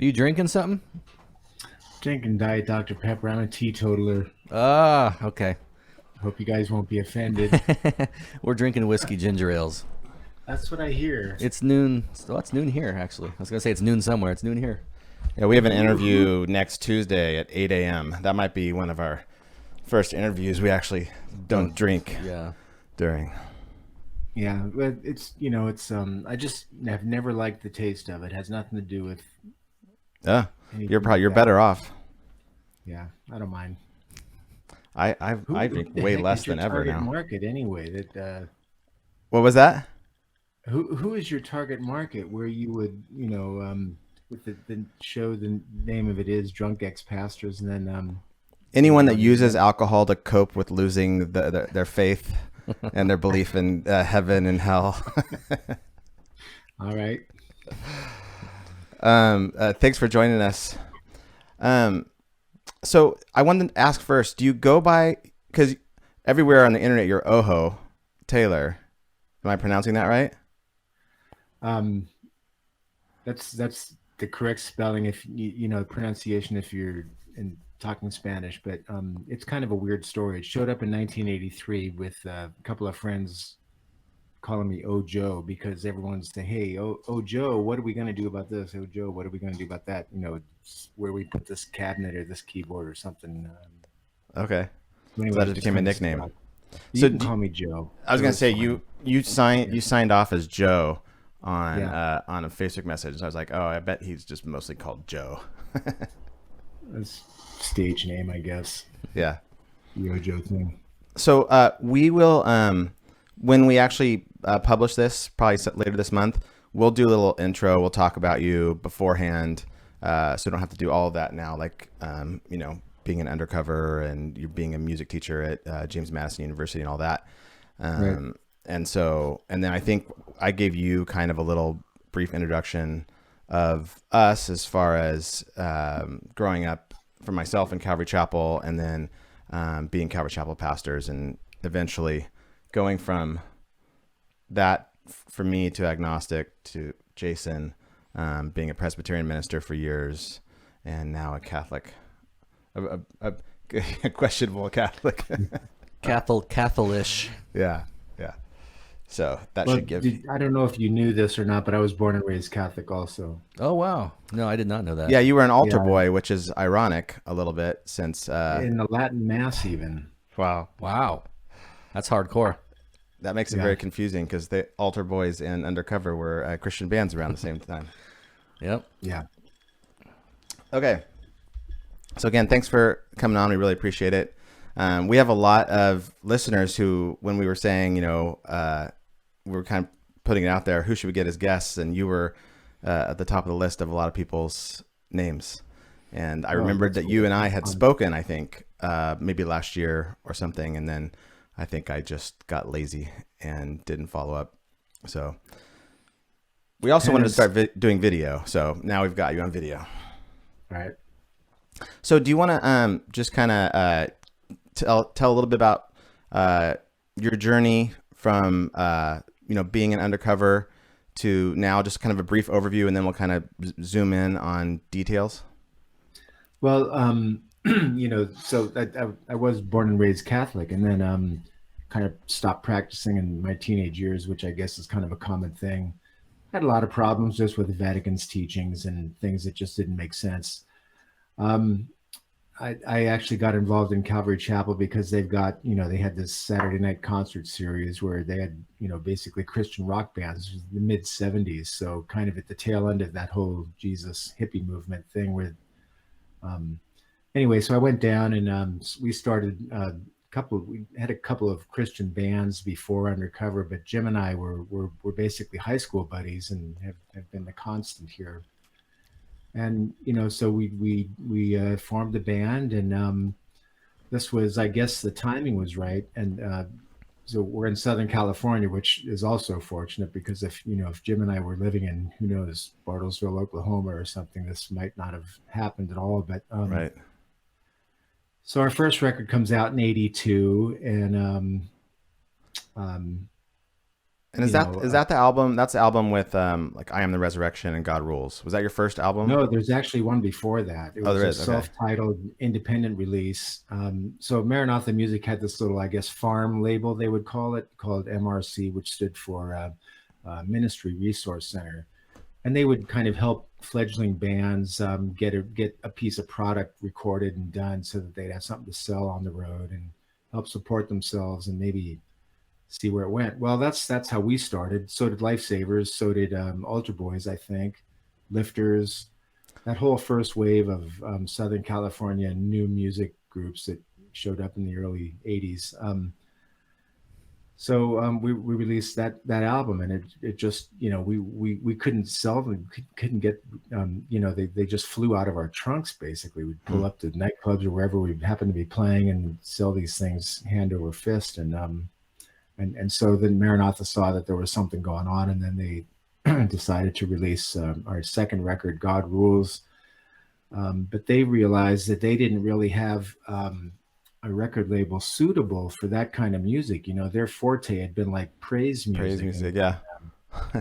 Are you drinking something? Drinking Diet Dr. Pepper. I'm a teetotaler. Ah, okay. Hope you guys won't be offended. We're drinking whiskey ginger ales. That's what I hear. It's noon. Well, it's noon here, actually. I was going to say it's noon somewhere. It's noon here. Yeah, we have an Who? interview next Tuesday at 8 a.m. That might be one of our first interviews we actually don't drink Yeah. during. Yeah, but it's. I just have never liked the taste of it. It has nothing to do with Yeah, anything you're like that. better off. Yeah, I don't mind. I Who drink the way heck less is your than ever target now. market anyway? What was that? Who is your target market where you would with the show, the name of it is Drunk Ex Pastors, and then go Anyone that down the uses event. alcohol to cope with losing their faith and their belief in heaven and hell. All right. Thanks for joining us. Um, so I wanted to ask first, do you go by, because everywhere on the internet you're Ojo Taylor. Am I pronouncing that right? Um, that's the correct spelling if pronunciation if you're talking Spanish, but it's kind of a weird story. It showed up in 1983 with a couple of friends calling me Ojo because everyone's saying, "Hey, Ojo, what are we going to do about this? Ojo, what are we going to do about that? Where we put this cabinet or this keyboard or something." Okay. So So anyway, that it just just became a kind of nickname. stuck. You So can call me Joe. I was Joe gonna is say fine. you Yeah, signed off as Joe yeah. on a Facebook message. So I was like, oh, I bet he's just mostly called Joe. That's stage name, I guess. Yeah. The Ojo thing. So we will, when we actually publish this, probably later this month, we'll do a little intro. We'll talk about you beforehand, so we don't have to do all of that now. Like, being an undercover and you're being a music teacher at James Madison University and all that. Right. And then I think I gave you kind of a little brief introduction of us as far as growing up for myself in Calvary Chapel, and then being Calvary Chapel pastors, and eventually going from that for me to agnostic to Jason, being a Presbyterian minister for years, and now a Catholic, a, a questionable Catholic. Catholish. Yeah, yeah. So that Well, should give. I don't know if you knew this or not, but I was born and raised Catholic also. Oh, wow. No, I did not know that. Yeah, you were an altar Yeah, boy, which is ironic a little bit since. in the Latin Mass even. Wow, Wow. That's hardcore. that makes it Yeah. very confusing because the altar boys and undercover were Christian bands around the same time. Yep. Yeah. Okay. So again, thanks for coming on. We really appreciate it. We have a lot of listeners who, when we were saying, we were kind of putting it out there, who should we get as guests? And you were at the top of the list of a lot of people's names. And I Oh, remembered that's that you cool. and I had spoken, I think, maybe last year or something. And then I think I just got lazy and didn't follow up. So we also wanted to Hence, start doing video. So now we've got you on video. right. So do you want to just kind of tell a little bit about your journey from being an undercover to now, just kind of a brief overview, and then we'll kind of zoom in on details. Well, so I was born and raised Catholic, and then kind of stopped practicing in my teenage years, which I guess is kind of a common thing. Had a lot of problems just with the Vatican's teachings and things that just didn't make sense. Um, I actually got involved in Calvary Chapel because they had this Saturday night concert series where they had, basically Christian rock bands. This was the mid 70s. So kind of at the tail end of that whole Jesus hippie movement thing where, um, anyway, so I went down and we started we had a couple of Christian bands before undercover, but Jim and I were basically high school buddies and have been the constant here. And so we formed a band, and this was, I guess, the timing was right. And so we're in Southern California, which is also fortunate because if Jim and I were living in, who knows, Bartlesville, Oklahoma or something, this might not have happened at all. But Right. so our first record comes out in '82, and um, And is that the album? That's the album with like I Am the Resurrection and God Rules. Was that your first album? No, there's actually one before that. It was there a is. Okay. self-titled independent release. So Maranatha Music had this little, I guess, farm label, they would call it, called MRC, which stood for Ministry Resource Center. And they would kind of help fledgling bands get a piece of product recorded and done so that they'd have something to sell on the road and help support themselves and maybe see where it went. Well, that's how we started. So did Lifesavers. So did Altar Boys, I think, Lifters. That whole first wave of Southern California new music groups that showed up in the early '80s. So we released that album, and it just, we couldn't sell them, couldn't get, they just flew out of our trunks. Basically, we'd pull up to nightclubs or wherever we happened to be playing and sell these things hand over fist. And so then Maranatha saw that there was something going on, and then they decided to release our second record, God Rules. But they realized that they didn't really have a record label suitable for that kind of music. Their forte had been like praise music, yeah.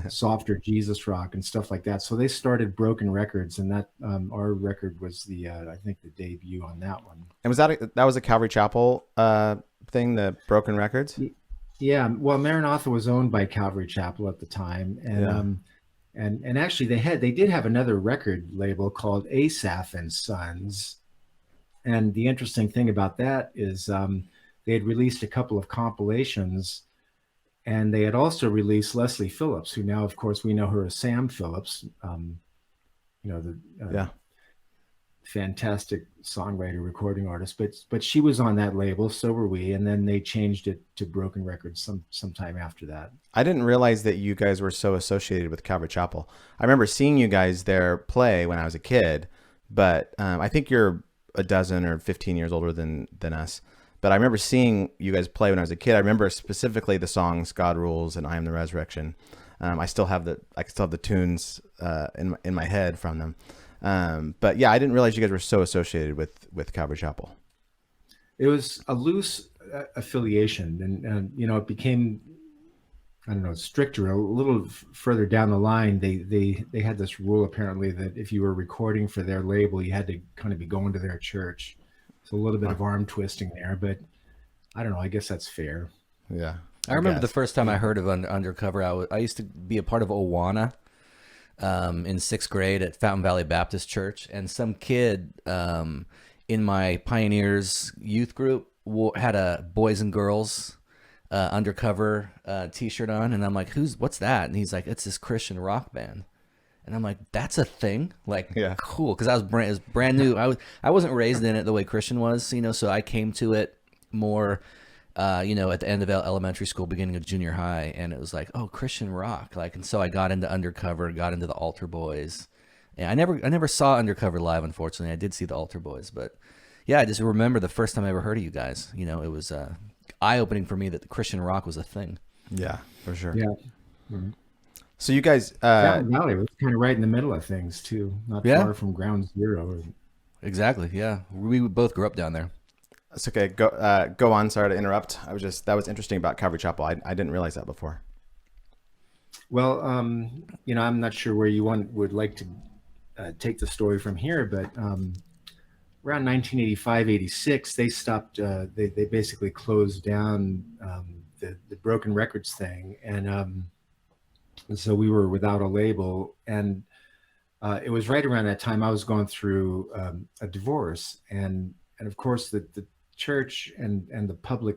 Softer Jesus rock and stuff like that. So they started Broken Records, and that our record was I think the debut on that one. And was that was a Calvary Chapel thing, the Broken Records? Yeah, well, Maranatha was owned by Calvary Chapel at the time, and and actually they did have another record label called Asaph and Sons. And the interesting thing about that is they had released a couple of compilations, and they had also released Leslie Phillips, who now, of course, we know her as Sam Phillips, fantastic songwriter, recording artist. But she was on that label, so were we. And then they changed it to Broken Records sometime after that. I didn't realize that you guys were so associated with Calvary Chapel. I remember seeing you guys there play when I was a kid, but I think you're a dozen or 15 years older than us. But I remember seeing you guys play when I was a kid. I remember specifically the songs God Rules and I Am the Resurrection. I still have the tunes in my head from them. But yeah, I didn't realize you guys were so associated with Calvary Chapel. It was a loose affiliation, and it became, I don't know, stricter a little further down the line. They had this rule apparently that if you were recording for their label, you had to kind of be going to their church. So a little bit of arm twisting there, but I don't know. I guess that's fair. Yeah, I remember the first time I heard of Undercover. I used to be a part of Awana in 6th grade at Fountain Valley Baptist Church, and some kid in my Pioneers youth group had a Boys and Girls Undercover t-shirt on, and I'm like, what's that? And he's like, it's this Christian rock band. And I'm like, that's a thing? Like, yeah. Cool. Because it was brand new. I wasn't raised in it the way Christian was, so I came to it more at the end of elementary school, beginning of junior high, and it was like, oh, Christian rock. And so I got into Undercover, got into the Altar Boys. And I never saw Undercover live, unfortunately. I did see the Altar Boys, but yeah, I just remember the first time I ever heard of you guys. It was eye-opening for me that the Christian rock was a thing. Yeah, for sure. Yeah. Mm-hmm. So you guys, Fountain Valley was kind of right in the middle of things too, not far from ground zero. Exactly. Yeah, we both grew up down there. It's okay. Go on. Sorry to interrupt. That was interesting about Calvary Chapel. I didn't realize that before. Well, I'm not sure where you would like to take the story from here, but around 1985, 86, they stopped. They basically closed down the Broken Records thing, and so we were without a label. And it was right around that time I was going through a divorce, and of course the church and the public,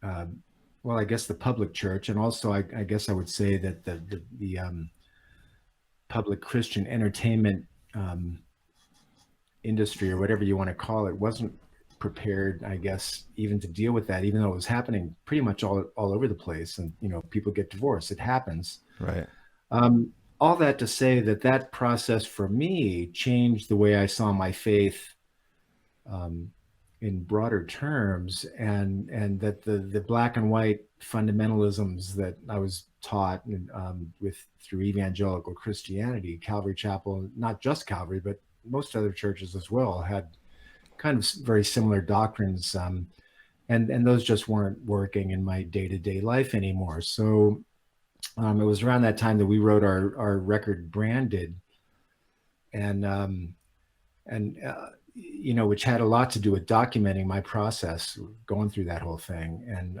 well, I guess the public church, and also I guess I would say that the public Christian entertainment industry, or whatever you want to call it, wasn't prepared, I guess, even to deal with that, even though it was happening pretty much all over the place. And people get divorced, it happens, right? All that to say that process for me changed the way I saw my faith in broader terms, and that the black and white fundamentalisms that I was taught through evangelical Christianity, Calvary Chapel, not just Calvary, but most other churches as well, had kind of very similar doctrines, and those just weren't working in my day-to-day life anymore. So it was around that time that we wrote our record Branded, and which had a lot to do with documenting my process going through that whole thing. And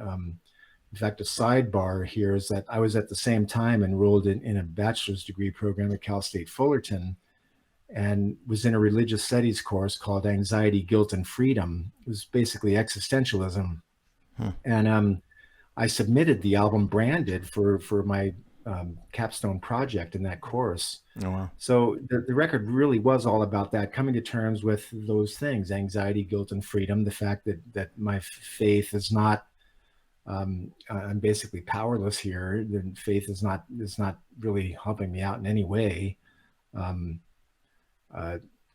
in fact, a sidebar here is that I was at the same time enrolled in a bachelor's degree program at Cal State Fullerton, and was in a religious studies course called Anxiety, Guilt, and Freedom. It was basically existentialism. Huh. And I submitted the album Branded for my capstone project in that course. Oh, wow. So the record really was all about that, coming to terms with those things: anxiety, guilt, and freedom. The fact that my faith is not, I'm basically powerless here. The faith is not really helping me out in any way.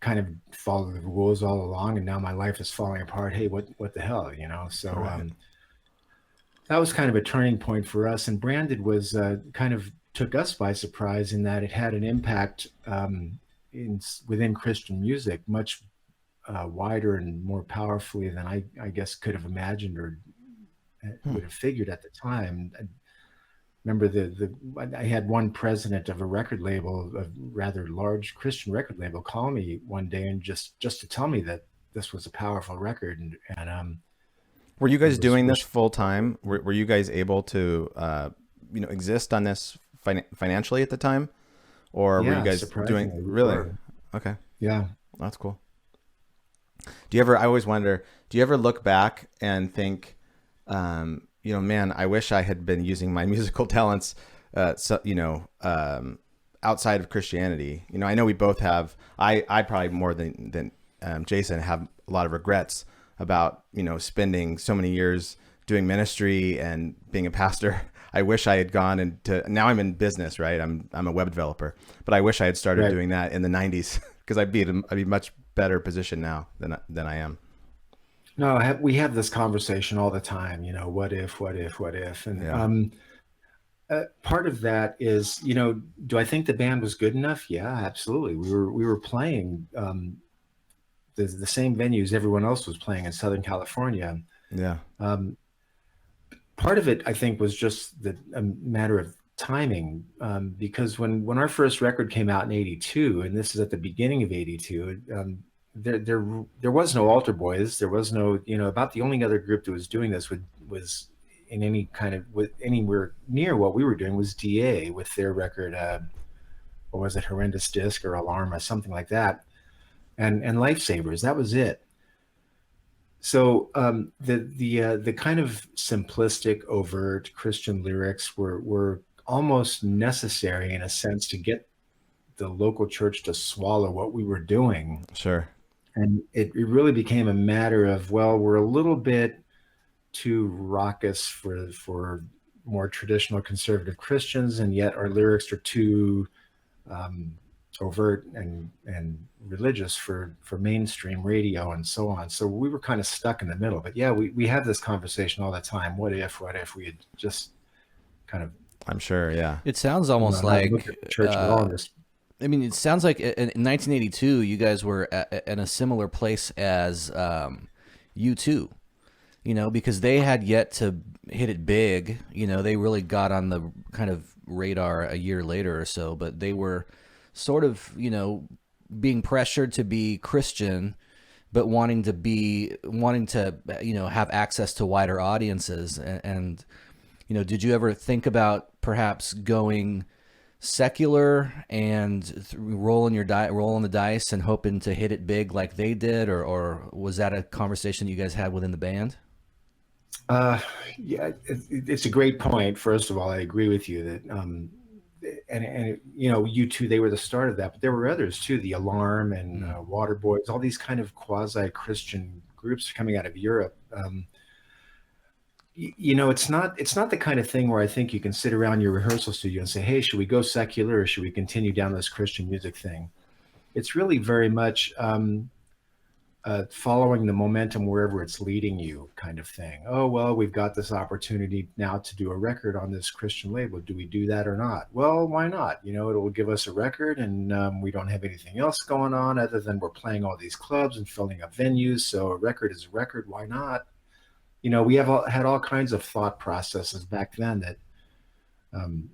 Kind of follow the rules all along, and now my life is falling apart. Hey, what the hell, So Right. that was kind of a turning point for us. And Branded was kind of took us by surprise in that it had an impact within Christian music much wider and more powerfully than I guess could have imagined or would have figured at the time. I remember I had one president of a record label, a rather large Christian record label, call me one day and just to tell me that this was a powerful record. And Were you guys doing this full time? Were you guys able to, exist on this financially at the time, or were you guys doing really? Okay, yeah, that's cool. Do you ever? I always wonder. Do you ever look back and think, man, I wish I had been using my musical talents, outside of Christianity. I know we both have. I probably more than Jason have a lot of regrets about spending so many years doing ministry and being a pastor. I wish I had gone into, now I'm in business, right? I'm a web developer, but I wish I had started doing that in the 90s, because I'd be much better position now than I am. No, we have this conversation all the time, what if, and Yeah. Part of that is, do I think the band was good enough? Yeah, absolutely. We were playing the same venues everyone else was playing in Southern California. Yeah. Part of it, I think, was just a matter of timing, because when our first record came out in '82, and this is at the beginning of '82, there was no Altar Boys. There was no, about the only other group that was doing this was in any kind of anywhere near what we were doing was DA with their record, what was it, Horrendous Disc or Alarm or something like that, and Lifesavers. That was it. So the kind of simplistic, overt Christian lyrics were almost necessary in a sense to get the local church to swallow what we were doing. Sure. And it really became a matter of, well, we're a little bit too raucous for more traditional conservative Christians, and yet our lyrics are too overt and religious for mainstream radio and so on. So we were kind of stuck in the middle. But yeah, we have this conversation all the time. What if we had just kind of, I'm sure. Yeah. It sounds almost like church wellness. I mean, it sounds like in 1982, you guys were in a similar place as U2, because they had yet to hit it big. They really got on the kind of radar a year later or so, but they were sort of, being pressured to be Christian, but wanting to, have access to wider audiences. And did you ever think about perhaps going secular and rolling the dice and hoping to hit it big like they did, or was that a conversation you guys had within the band? Yeah, it's a great point. First of all, I agree with you that, and U2, they were the start of that, but there were others too, the Alarm and Waterboys, all these kind of quasi-Christian groups coming out of Europe. It's not the kind of thing where I think you can sit around your rehearsal studio and say, hey, should we go secular or should we continue down this Christian music thing? It's really very much following the momentum wherever it's leading you, kind of thing. Oh, well, we've got this opportunity now to do a record on this Christian label. Do we do that or not? Well, why not? It'll give us a record, and we don't have anything else going on other than we're playing all these clubs and filling up venues. So a record is a record. Why not? we had all kinds of thought processes back then that, um,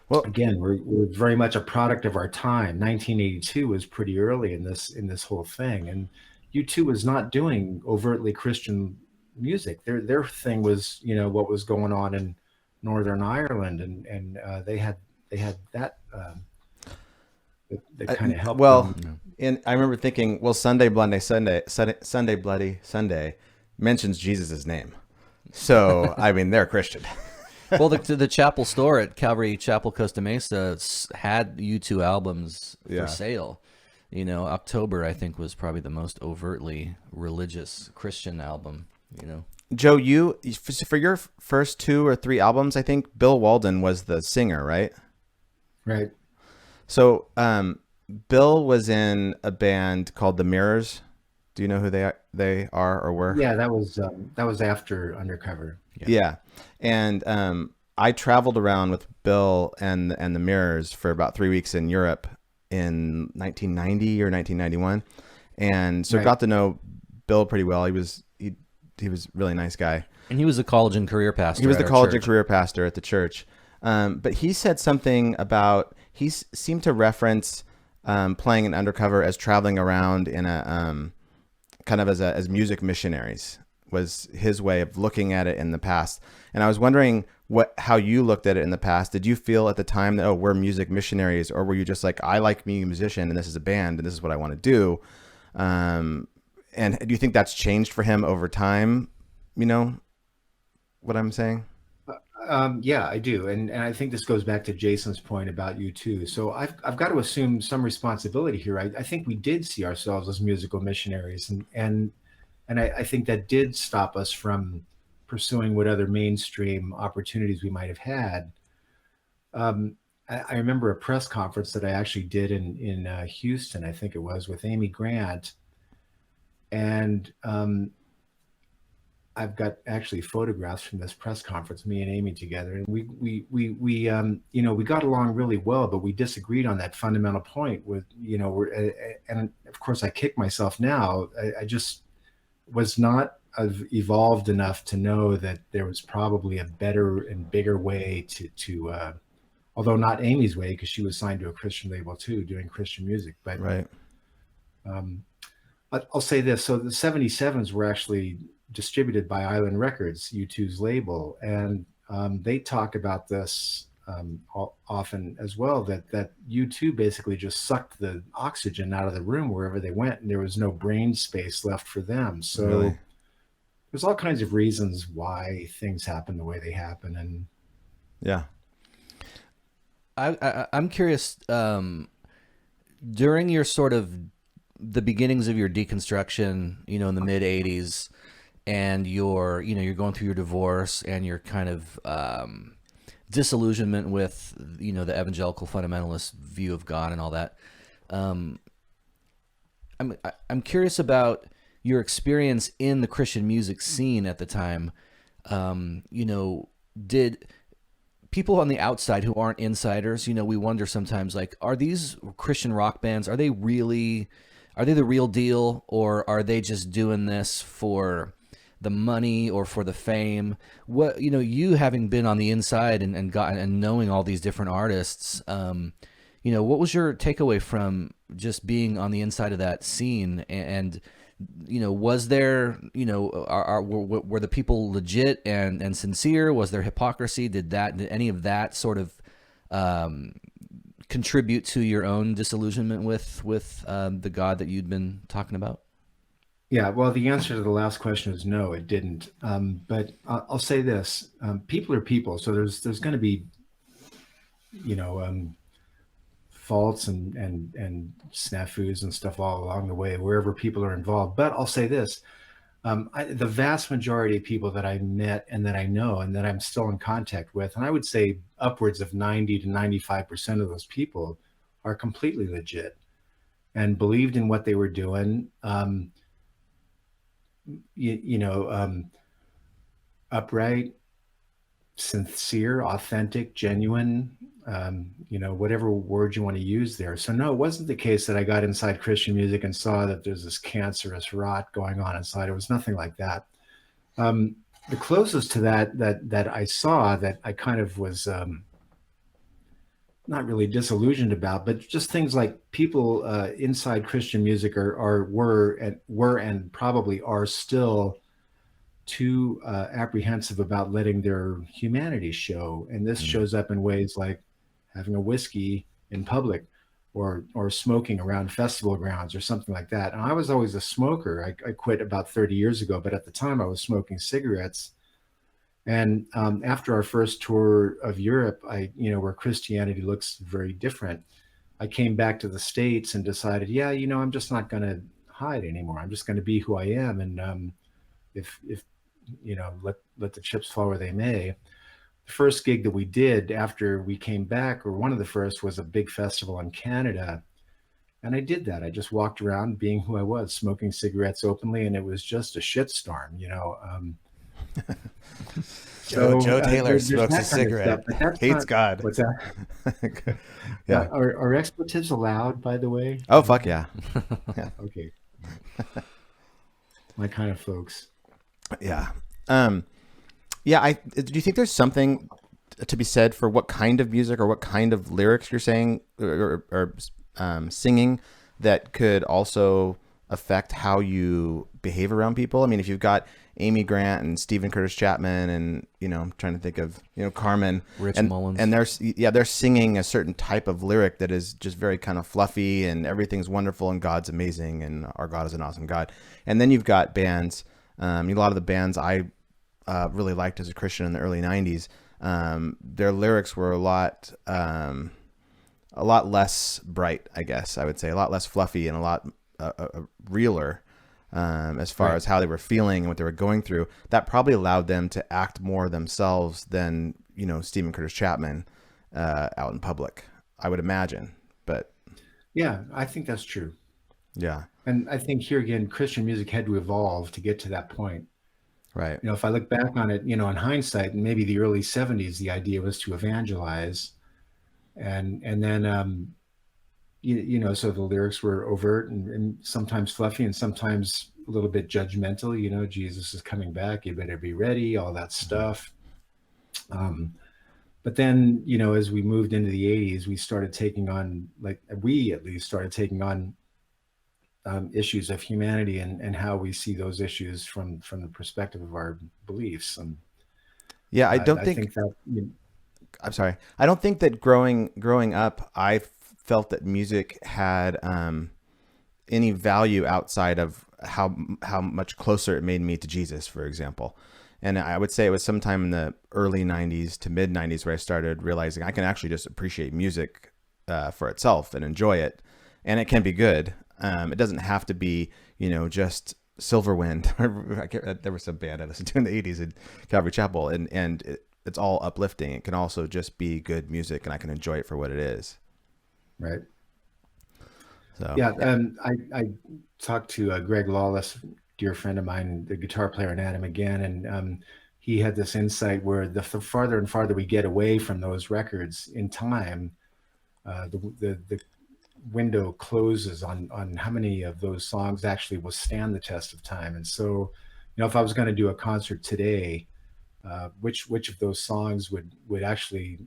Well, again, we're very much a product of our time. 1982 was pretty early in this whole thing, and U2 was not doing overtly Christian music. Their thing was, what was going on in Northern Ireland, and they had that, that kind of helped well, them. and I remember thinking, well, Sunday Bloody Sunday mentions Jesus's name. So, I mean, they're Christian. Well, the chapel store at Calvary Chapel Costa Mesa had U2 albums Yeah. for sale. October, I think, was probably the most overtly religious Christian album. Joe, for your first 2 or 3 albums, I think Bill Walden was the singer, right? Right. So, Bill was in a band called The Mirrors. Do you know who they are or were? Yeah, that was after Undercover. Yeah. And I traveled around with Bill and the Mirrors for about 3 weeks in Europe in 1990 or 1991. And so Right. got to know Bill pretty well. He was a really nice guy. And he was a college and career pastor. He was at the our college and church. career pastor at the church. But he said something about, seemed to reference playing an Undercover as traveling around in a kind of as music missionaries was his way of looking at it in the past. And I was wondering how you looked at it in the past. Did you feel at the time that, oh, we're music missionaries, or were you just like, I like being a musician and this is a band and this is what I want to do? And do you think that's changed for him over time? You know what I'm saying? Yeah, I do, and I think this goes back to Jason's point about U2. So I've got to assume some responsibility here. I think we did see ourselves as musical missionaries, and I think that did stop us from pursuing what other mainstream opportunities we might have had. I remember a press conference that I actually did in Houston, I think it was, with Amy Grant, and I've got actually photographs from this press conference, me and Amy together, and we got along really well, but we disagreed on that fundamental point. And of course I kick myself now. I just was not evolved enough to know that there was probably a better and bigger way to although not Amy's way, because she was signed to a Christian label too, doing Christian music. But Right. I'll say this: so the 77s were actually distributed by Island Records, U2's label, and they talk about this often as well, that U2 basically just sucked the oxygen out of the room wherever they went, and there was no brain space left for them. So Really? there's all kinds of reasons why things happen the way they happen. And Yeah. I'm curious, during your sort of the beginnings of your deconstruction, in the mid 80s, and you're going through your divorce and your kind of disillusionment with, the evangelical fundamentalist view of God and all that. I'm curious about your experience in the Christian music scene at the time. Did people on the outside who aren't insiders, we wonder sometimes, like, are these Christian rock bands, are they the real deal, or are they just doing this for the money or for the fame? What, you having been on the inside and knowing all these different artists, what was your takeaway from just being on the inside of that scene? And was there, were the people legit and sincere? Was there hypocrisy? Did any of that sort of contribute to your own disillusionment with the God that you'd been talking about? yeah, well, the answer to the last question is no, it didn't. But I'll say this: people are people, so there's going to be, faults and snafus and stuff all along the way wherever people are involved. But I'll say this: the vast majority of people that I met and that I know and that I'm still in contact with, and I would say upwards of 90 to 95% of those people are completely legit and believed in what they were doing. Upright, sincere, authentic, genuine, whatever word you want to use there. So no, it wasn't the case that I got inside Christian music and saw that there's this cancerous rot going on inside. It was nothing like that. The closest to that I saw that I kind of was not really disillusioned about, but just things like people inside Christian music were and probably are still too apprehensive about letting their humanity show, and this shows up in ways like having a whiskey in public, or smoking around festival grounds or something like that. And I was always a smoker. I quit about 30 years ago, but at the time I was smoking cigarettes. And after our first tour of Europe, where Christianity looks very different, I came back to the States and decided, yeah, I'm just not going to hide anymore. I'm just going to be who I am. And if let the chips fall where they may. The first gig that we did after we came back, or one of the first, was a big festival in Canada. And I did that. I just walked around being who I was, smoking cigarettes openly, and it was just a shitstorm, Joe Taylor smokes a cigarette, hates God. What's that? Yeah. Are expletives allowed, by the way? Oh, fuck yeah. Yeah. Okay. My kind of folks. Yeah. Yeah. Do you think there's something to be said for what kind of music or what kind of lyrics you're saying or singing that could also affect how you behave around people? I mean, if you've got Amy Grant and Stephen Curtis Chapman and, I'm trying to think of, Carmen. Rich Mullins. And they're singing a certain type of lyric that is just very kind of fluffy and everything's wonderful and God's amazing and our God is an awesome God. And then you've got bands, a lot of the bands I really liked as a Christian in the early 90s, their lyrics were a lot less bright, I guess I would say, a lot less fluffy and a lot realer. As far as how they were feeling and what they were going through, that probably allowed them to act more themselves than, Stephen Curtis Chapman out in public, I would imagine. But yeah, I think that's true. Yeah. And I think here again, Christian music had to evolve to get to that point. Right. If I look back on it, in hindsight, maybe the early 70s, the idea was to evangelize. And then, so the lyrics were overt and sometimes fluffy and sometimes a little bit judgmental, Jesus is coming back, you better be ready, all that stuff. But then, as we moved into the 80s, we started taking on, we at least started taking on issues of humanity and how we see those issues from the perspective of our beliefs. And yeah, I think that, I'm sorry. I don't think that growing up, I felt that music had any value outside of how much closer it made me to Jesus, for example. And I would say it was sometime in the early 90s to mid 90s where I started realizing I can actually just appreciate music for itself and enjoy it. And it can be good. It doesn't have to be, just Silverwind. There was some band I listened to in the 80s in Calvary Chapel, and it's all uplifting. It can also just be good music, and I can enjoy it for what it is. Right. So yeah, I talked to Greg Lawless, dear friend of mine, the guitar player in Adam Again, and he had this insight where the farther and farther we get away from those records in time, the window closes on how many of those songs actually will stand the test of time. And so, if I was going to do a concert today, which of those songs would actually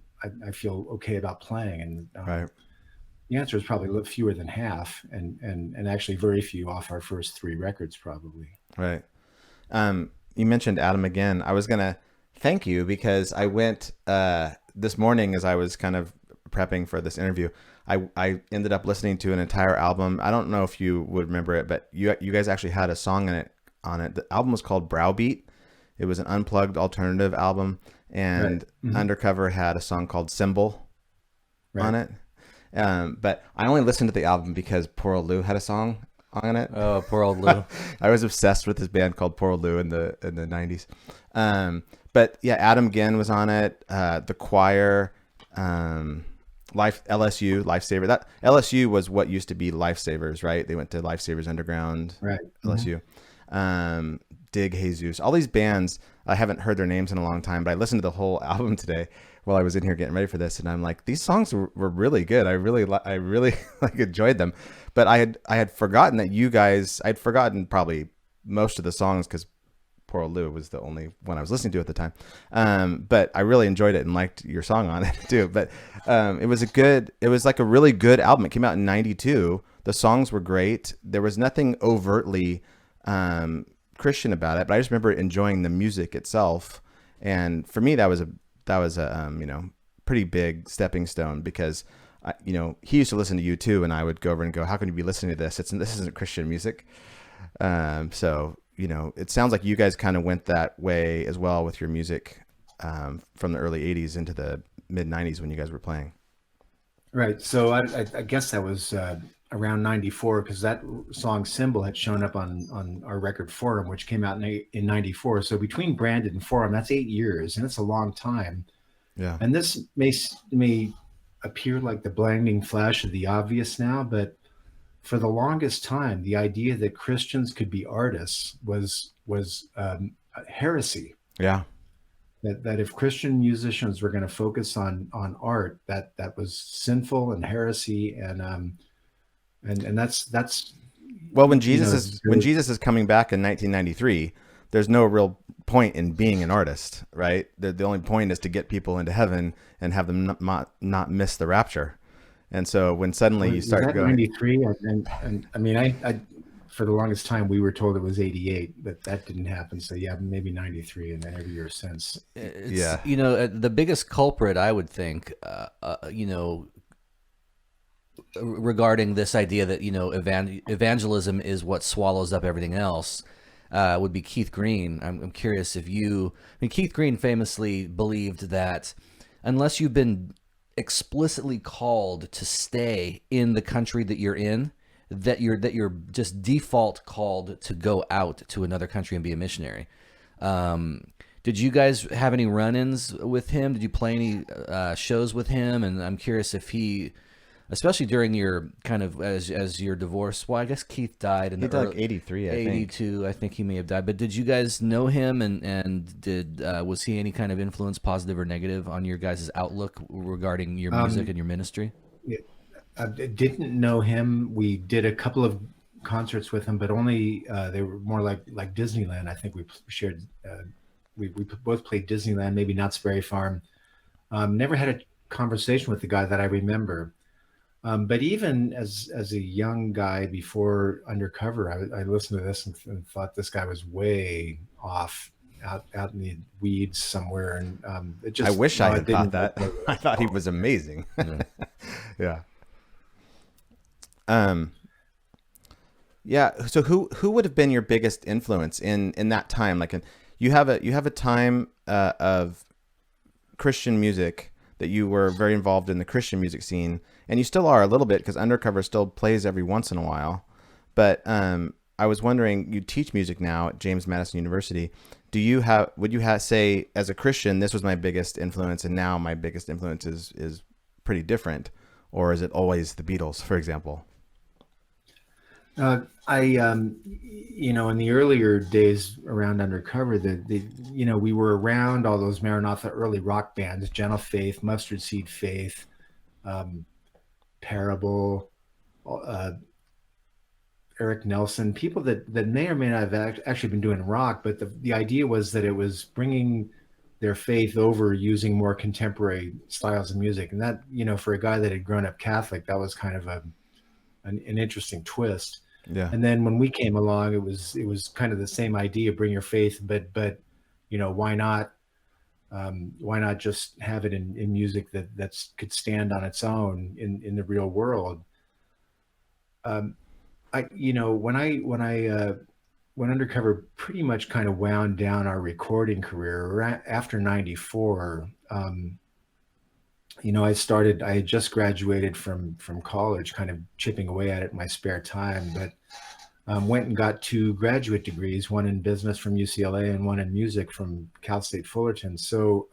I feel okay about playing? And right. The answer is probably fewer than half, and actually very few off our first three records, probably. Right. You mentioned Adam Again. I was gonna thank you because I went this morning as I was kind of prepping for this interview. I ended up listening to an entire album. I don't know if you would remember it, but you guys actually had a song on it. The album was called Browbeat. It was an unplugged alternative album, and right. Mm-hmm. Undercover had a song called Symbol on it. But I only listened to the album because Poor Old Lou had a song on it. Oh, Poor Old Lou. I was obsessed with this band called Poor Old Lou in the 90s. But yeah, Adam Again was on it. The Choir, LSU, Lifesaver. That LSU was what used to be Lifesavers, right? They went to Lifesavers Underground. Right. LSU. Mm-hmm. Dig Jesus. All these bands, I haven't heard their names in a long time, but I listened to the whole album today while I was in here getting ready for this, and I'm like, these songs were really good. I really like enjoyed them, but I had forgotten that you guys. I'd forgotten probably most of the songs because Poor Old Lou was the only one I was listening to at the time. But I really enjoyed it and liked your song on it too. But it was like a really good album. It came out in 92. The songs were great. There was nothing overtly Christian about it, but I just remember enjoying the music itself. And for me, that was a pretty big stepping stone, because he used to listen to you too, and I would go over and go, how can you be listening to this? This isn't Christian music. So it sounds like you guys kind of went that way as well with your music, from the early 80s into the mid 90s when you guys were playing. Right. So I guess that was around 94, because that song Symbol had shown up on our record Forum, which came out in 94. So between Branded and Forum, that's 8 years, and it's a long time. Yeah. And this may appear like the blinding flash of the obvious now, but for the longest time, the idea that Christians could be artists was heresy. Yeah. That if Christian musicians were going to focus on art, that was sinful and heresy, and that's well, when Jesus is coming back in 1993, there's no real point in being an artist, right? The only point is to get people into heaven and have them not miss the rapture. And so when suddenly you start going 93, and I mean, I for the longest time we were told it was 88, but that didn't happen. So yeah, maybe 93, and then every year since. Yeah, the biggest culprit, I would think, regarding this idea that evangelism is what swallows up everything else, would be Keith Green. I'm curious if Keith Green famously believed that unless you've been explicitly called to stay in the country that you're in, that you're just default called to go out to another country and be a missionary. Did you guys have any run-ins with him? Did you play any shows with him? And I'm curious if he, especially during your kind of as your divorce. Well, I guess Keith died in he died like 83, 82. I think he may have died. But did you guys know him, and did was he any kind of influence, positive or negative, on your guys' outlook regarding your music and your ministry? I didn't know him. We did a couple of concerts with him, but only they were more like Disneyland. I think we shared. We both played Disneyland, maybe Knott's Berry Farm. Never had a conversation with the guy that I remember. But even as a young guy before Undercover, I listened to this and thought this guy was way off out in the weeds somewhere. And it just, I wish I had thought that. I thought he was amazing. Yeah. Yeah. So who would have been your biggest influence in that time? Like, you have a time of Christian music that you were very involved in the Christian music scene, and you still are a little bit, because Undercover still plays every once in a while. But I was wondering, you teach music now at James Madison University. Would you say, as a Christian, this was my biggest influence, and now my biggest influence is pretty different, or is it always the Beatles, for example? In the earlier days around Undercover, we were around all those Maranatha early rock bands, Gentle Faith, Mustard Seed Faith, Parable, Eric Nelson, people that may or may not have actually been doing rock, but the idea was that it was bringing their faith over using more contemporary styles of music. And that, for a guy that had grown up Catholic, that was kind of an interesting twist. Yeah. And then when we came along, it was kind of the same idea: bring your faith, but why not just have it in music that could stand on its own in the real world? When Undercover pretty much kind of wound down our recording career after 94. I had just graduated from college, kind of chipping away at it in my spare time, but went and got 2 graduate degrees, one in business from UCLA and one in music from Cal State Fullerton. So,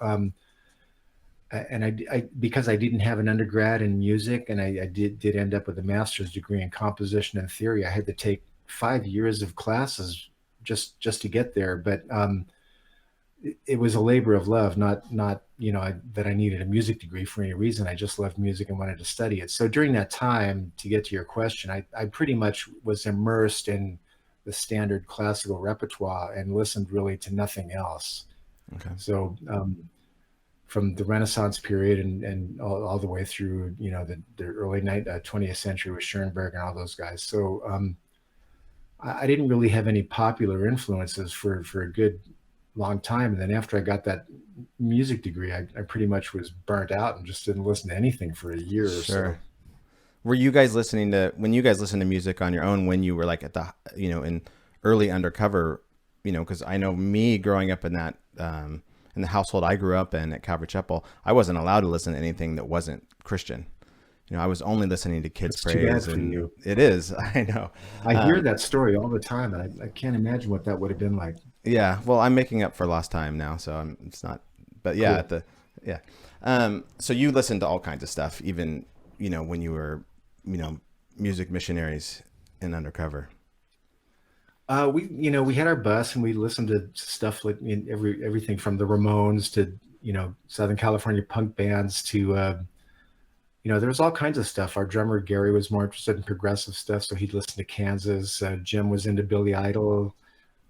because I didn't have an undergrad in music, and I did end up with a master's degree in composition and theory, I had to take 5 years of classes just to get there. But it was a labor of love, not that I needed a music degree for any reason. I just loved music and wanted to study it. So during that time, to get to your question, I pretty much was immersed in the standard classical repertoire and listened really to nothing else. Okay. So from the Renaissance period and all the way through, the early 20th century with Schoenberg and all those guys. So I didn't really have any popular influences for a good long time. And then after I got that music degree, I pretty much was burnt out and just didn't listen to anything for a year or so. Were you guys when you guys listened to music on your own when you were like at the, in early undercover, because I know me growing up in that, in the household I grew up in at Calvary Chapel, I wasn't allowed to listen to anything that wasn't Christian. I was only listening to kids' That's too praise. bad for you. It is, I know. I hear that story all the time, and I can't imagine what that would have been like. Yeah, well, I'm making up for lost time now, so it's not. But yeah, Cool. So you listened to all kinds of stuff, even when you were, music missionaries in undercover. We had our bus and we listened to stuff like everything from the Ramones to, Southern California punk bands to, there was all kinds of stuff. Our drummer, Gary, was more interested in progressive stuff. So he'd listen to Kansas. Jim was into Billy Idol.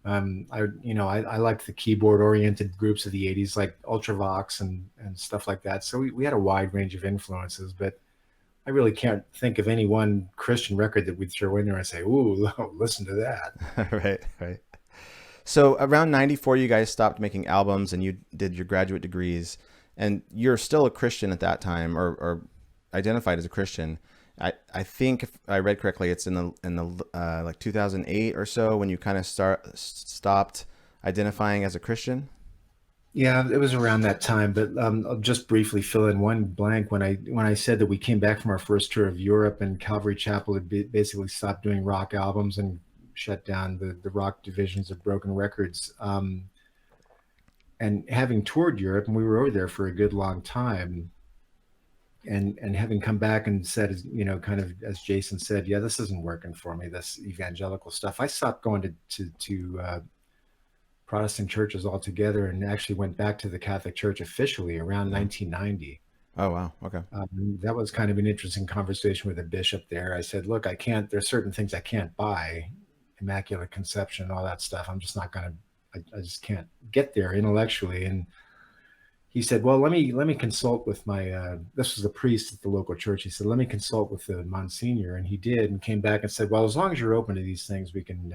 I liked the keyboard oriented groups of the 80s, like Ultravox and stuff like that. So we had a wide range of influences, but I really can't think of any one Christian record that we'd throw in there and say, "Ooh, listen to that." Right. So around 94, you guys stopped making albums and you did your graduate degrees, and you're still a Christian at that time, or identified as a Christian. I think if I read correctly, it's in the like 2008 or so when you kind of stopped identifying as a Christian. Yeah, it was around that time, but I'll just briefly fill in one blank. When I said that we came back from our first tour of Europe and Calvary Chapel had basically stopped doing rock albums and shut down the rock divisions of Broken Records. And having toured Europe, and we were over there for a good long time, and having come back and said, kind of as Jason said, yeah, this isn't working for me, this evangelical stuff. I stopped going to Protestant churches altogether and actually went back to the Catholic Church officially around 1990. Oh, wow. Okay. That was kind of an interesting conversation with a bishop there. I said, look, there's certain things I can't buy, Immaculate Conception, all that stuff. I'm just not going to, I just can't get there intellectually. And he said, well, let me consult with my, this was the priest at the local church. He said, let me consult with the Monsignor. And he did, and came back and said, well, as long as you're open to these things, we can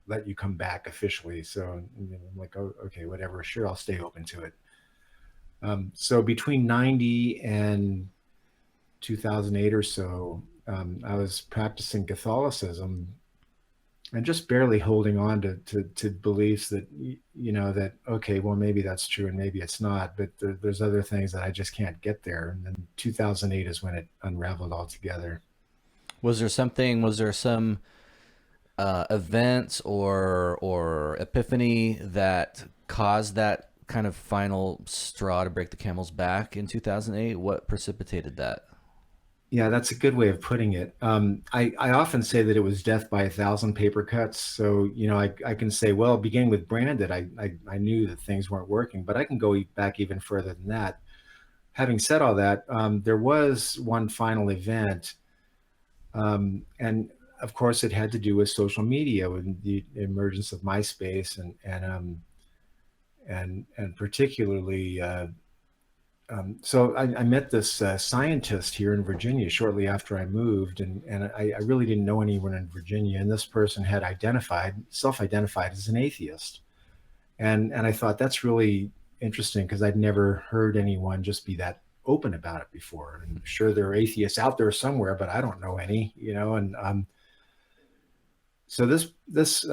let you come back officially. So I'm like, oh, okay, whatever, sure, I'll stay open to it. So between 90 and 2008 or so, I was practicing Catholicism and just barely holding on to beliefs that, that, okay, well, maybe that's true and maybe it's not, but there's other things that I just can't get there. And then 2008 is when it unraveled altogether. Was there some events or epiphany that caused that kind of final straw to break the camel's back in 2008? What precipitated that? Yeah, that's a good way of putting it. I often say that it was death by 1,000 paper cuts. So, I can say, well, beginning with Branded, I knew that things weren't working, but I can go back even further than that. Having said all that, there was one final event, and of course, it had to do with social media, with the emergence of MySpace, and particularly. So I met this scientist here in Virginia shortly after I moved, and I really didn't know anyone in Virginia, and this person had self-identified as an atheist, and I thought that's really interesting because I'd never heard anyone just be that open about it before. And I'm sure there are atheists out there somewhere, but I don't know any, and. So this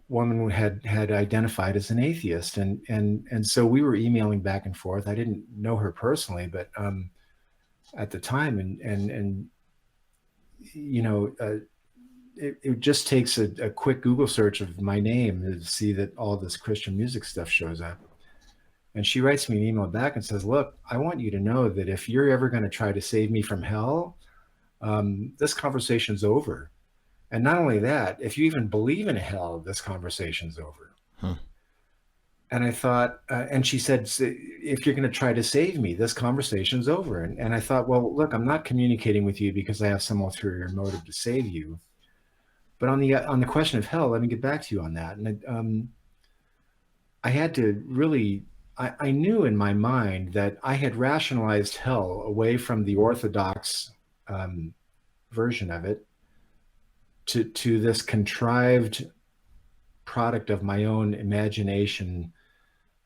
woman had identified as an atheist, and so we were emailing back and forth. I didn't know her personally, but at the time, and it just takes a quick Google search of my name to see that all this Christian music stuff shows up. And she writes me an email back and says, "Look, I want you to know that if you're ever going to try to save me from hell, this conversation's over. And not only that, if you even believe in hell, this conversation's over." Huh. And I thought, and she said, "If you're going to try to save me, this conversation's over." And I thought, well, look, I'm not communicating with you because I have some ulterior motive to save you. But on the question of hell, let me get back to you on that. And I had to really, I knew in my mind that I had rationalized hell away from the orthodox um, version of it to this contrived product of my own imagination.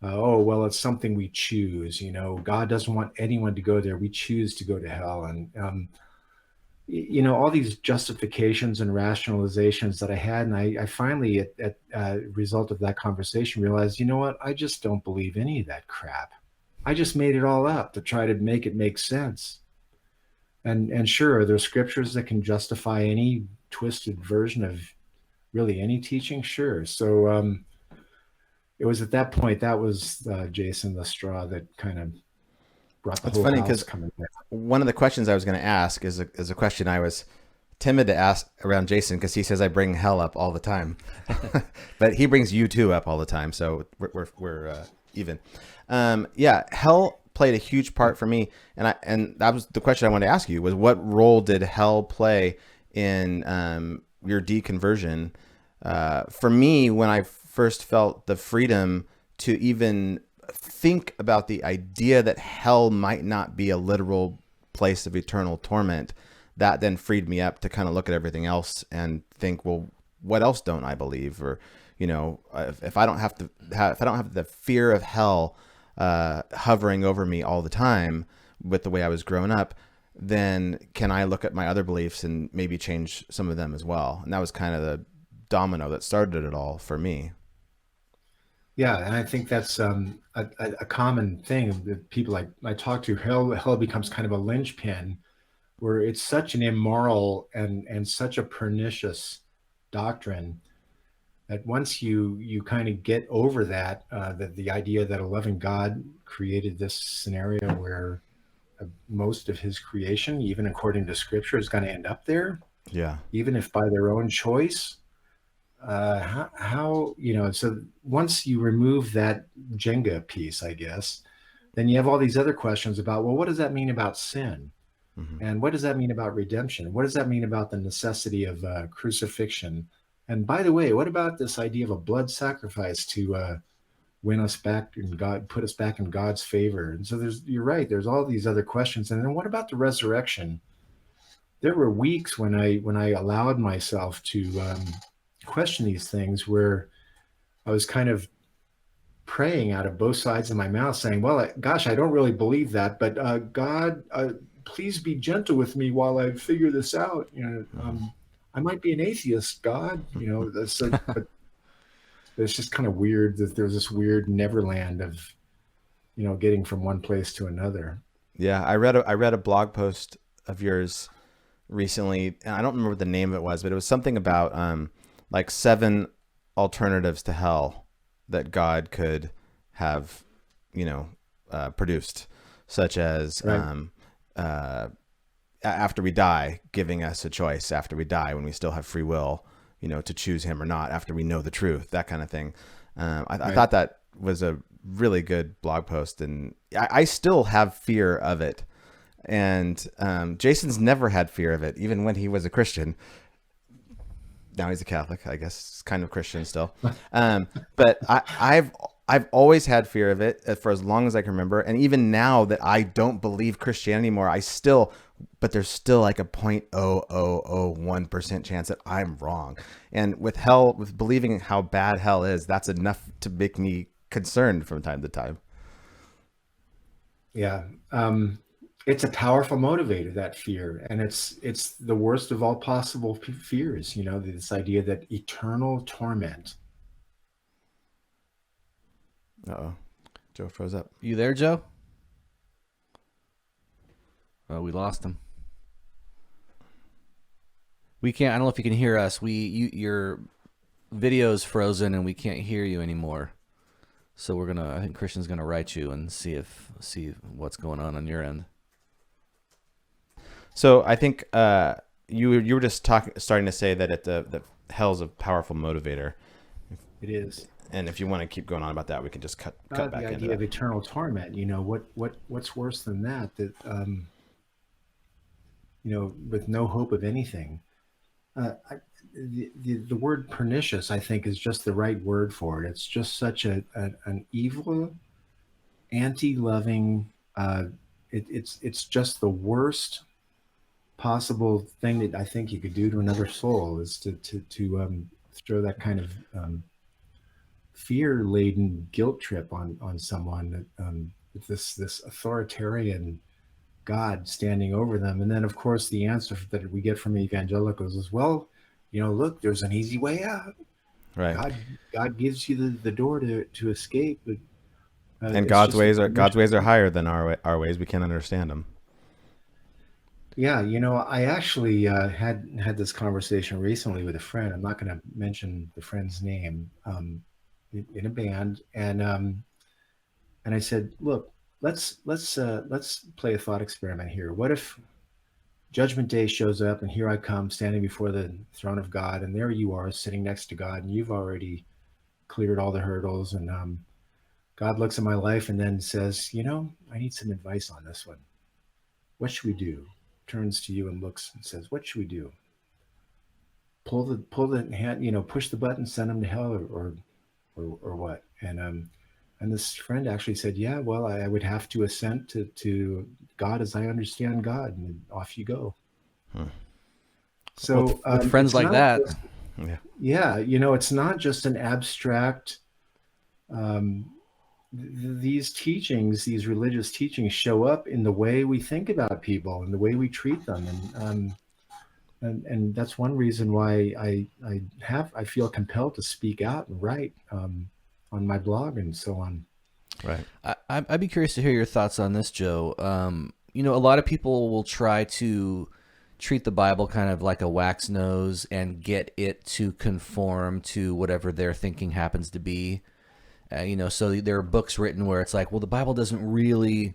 Oh, well, it's something we choose. God doesn't want anyone to go there. We choose to go to hell. And all these justifications and rationalizations that I had. And I finally, at result of that conversation, realized, you know what? I just don't believe any of that crap. I just made it all up to try to make it make sense. And sure, there's scriptures that can justify any twisted version of really any teaching. Sure. So it was at that point, that was Jason, the straw that kind of brought the It's whole funny house because coming back. one of the questions I was going to ask is a question I was timid to ask around Jason because he says I bring hell up all the time, but he brings you too up all the time, so we're even. Yeah, hell played a huge part for me, and that was the question I wanted to ask you: was what role did hell play in your deconversion? For me, when I first felt the freedom to even think about the idea that hell might not be a literal place of eternal torment, that then freed me up to kind of look at everything else and think, well, what else don't I believe? Or, if I don't have the fear of hell hovering over me all the time with the way I was growing up, then can I look at my other beliefs and maybe change some of them as well? And that was kind of the domino that started it all for me. Yeah, and I think that's a common thing that people I talk to. Hell becomes kind of a linchpin, where it's such an immoral and such a pernicious doctrine that once you kind of get over that, that the idea that a loving God created this scenario where most of His creation, even according to Scripture, is going to end up there, Yeah. even if by their own choice. So once you remove that Jenga piece, I guess, then you have all these other questions about, well, what does that mean about sin? Mm-hmm. And what does that mean about redemption? What does that mean about the necessity of crucifixion? And by the way, what about this idea of a blood sacrifice to win us back and put us back in God's favor? And so you're right, there's all these other questions. And then what about the resurrection? There were weeks when I allowed myself to question these things where I was kind of praying out of both sides of my mouth saying, well, gosh, I don't really believe that, but God, please be gentle with me while I figure this out. I might be an atheist, God, but it's just kind of weird that there's this weird neverland of, getting from one place to another. Yeah. I read a blog post of yours recently, and I don't remember what the name of it was, but it was something about like 7 alternatives to hell that God could have, produced, such as Right. After we die, giving us a choice after we die when we still have free will, to choose Him or not, after we know the truth, that kind of thing. I thought that was a really good blog post, and I still have fear of it. And Jason's never had fear of it, even when he was a Christian. Now he's a Catholic, I guess, he's kind of Christian still. But I've always had fear of it for as long as I can remember. And even now that I don't believe Christianity anymore, but there's still like a 0.0001% chance that I'm wrong. And with believing how bad hell is, that's enough to make me concerned from time to time. Yeah. It's a powerful motivator, that fear, and it's the worst of all possible fears. This idea that eternal torment. Uh-oh. Joe froze up. You there, Joe? Oh, we lost him. We can't. I don't know if you can hear us. Your video's frozen, and we can't hear you anymore. So I think Christian's gonna write you and see what's going on your end. So I think you were just starting to say that the hell's a powerful motivator. It is. And if you want to keep going on about that, we can just cut back The into idea that. of eternal torment. What's worse than that? That with no hope of anything. The word pernicious, I think, is just the right word for it. It's just such an evil, anti-loving. It's just the worst possible thing that I think you could do to another soul is to throw that kind of fear-laden guilt trip on someone that with this authoritarian God standing over them. And then, of course, the answer that we get from evangelicals is, well, look, there's an easy way out. Right. God gives you the door to escape, but And God's ways are higher than our ways. We can't understand them. Yeah, I actually had this conversation recently with a friend. I'm not going to mention the friend's name, in a band, and I said, look, let's play a thought experiment here. What if Judgment Day shows up, and here I come standing before the throne of God, and there you are sitting next to God, and you've already cleared all the hurdles, and God looks at my life and then says, I need some advice on this one. What should we do? Turns to you and looks and says, what should we do? Pull the hand, push the button, send them to hell, or what? And this friend actually said, yeah, well, I would have to assent to God as I understand God, and off you go. So with friends like that, it's not just an abstract. These teachings, these religious teachings, show up in the way we think about people and the way we treat them, and that's one reason why I feel compelled to speak out and write on my blog and so on. Right. I'd be curious to hear your thoughts on this, Joe. A lot of people will try to treat the Bible kind of like a wax nose and get it to conform to whatever their thinking happens to be. So there are books written where it's like, well, the Bible doesn't really,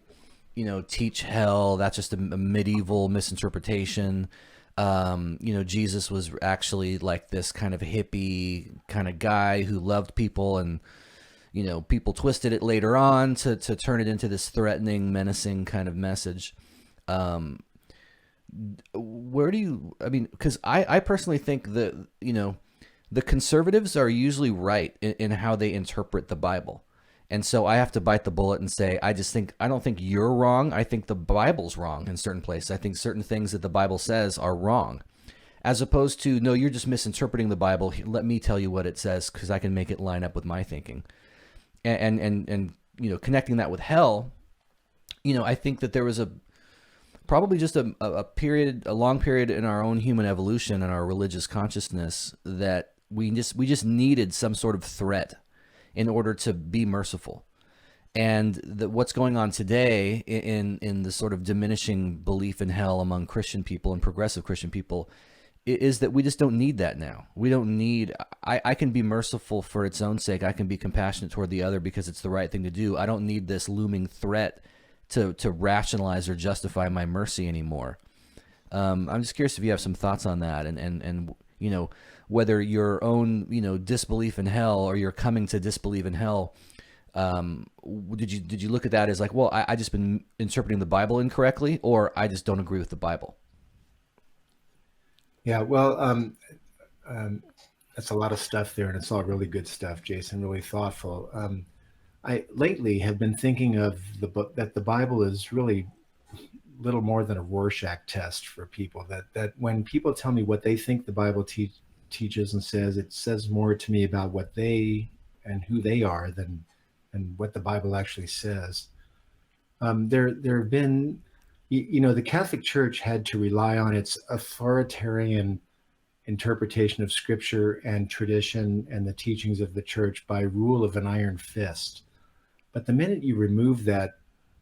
teach hell. That's just a medieval misinterpretation. Jesus was actually like this kind of hippie kind of guy who loved people, and people twisted it later on to turn it into this threatening, menacing kind of message. Because I personally think that, the conservatives are usually right in how they interpret the Bible. And so I have to bite the bullet and say, I don't think you're wrong. I think the Bible's wrong in certain places. I think certain things that the Bible says are wrong. As opposed to, no, you're just misinterpreting the Bible. Let me tell you what it says because I can make it line up with my thinking. And connecting that with hell, I think that there was probably just a long period in our own human evolution and our religious consciousness that we just needed some sort of threat in order to be merciful. And what's going on today in the sort of diminishing belief in hell among Christian people and progressive Christian people is that we just don't need that now. We don't need, I can be merciful for its own sake. I can be compassionate toward the other because it's the right thing to do. I don't need this looming threat to rationalize or justify my mercy anymore. I'm just curious if you have some thoughts on that, and whether your own disbelief in hell or your coming to disbelieve in hell, did you look at that as like, well, I just been interpreting the Bible incorrectly, or I just don't agree with the Bible? Yeah, well, that's a lot of stuff there, and it's all really good stuff, Jason. Really thoughtful. I lately have been thinking of that the Bible is really little more than a Rorschach test for people. That when people tell me what they think the Bible teaches and says, it says more to me about what they and who they are than what the Bible actually says. There have been, the Catholic Church had to rely on its authoritarian interpretation of Scripture and tradition and the teachings of the Church by rule of an iron fist. But the minute you remove that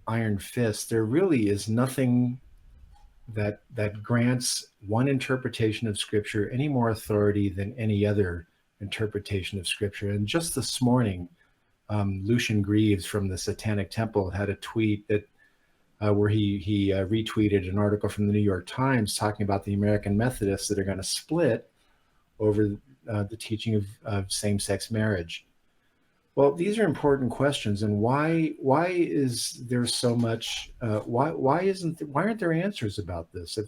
iron fist, there really is nothing that grants one interpretation of Scripture any more authority than any other interpretation of Scripture. And just this morning, Lucian Greaves from the Satanic Temple had a tweet that where he retweeted an article from the New York Times talking about the American Methodists that are going to split over the teaching of same-sex marriage. Well, these are important questions, and why is there so much? Why aren't there answers about this?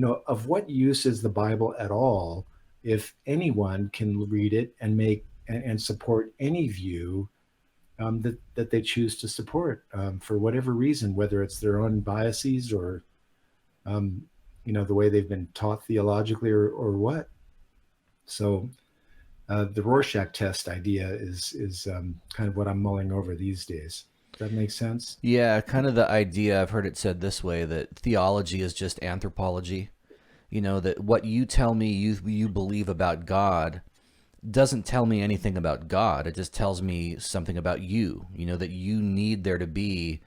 of what use is the Bible at all if anyone can read it and make and support any view that they choose to support for whatever reason, whether it's their own biases or um, the way they've been taught theologically or what. So the Rorschach test idea is kind of what I'm mulling over these days. Does that make sense? Yeah, kind of the idea, I've heard it said this way, that theology is just anthropology. That what you tell me you believe about God doesn't tell me anything about God. It just tells me something about you, that you need there to be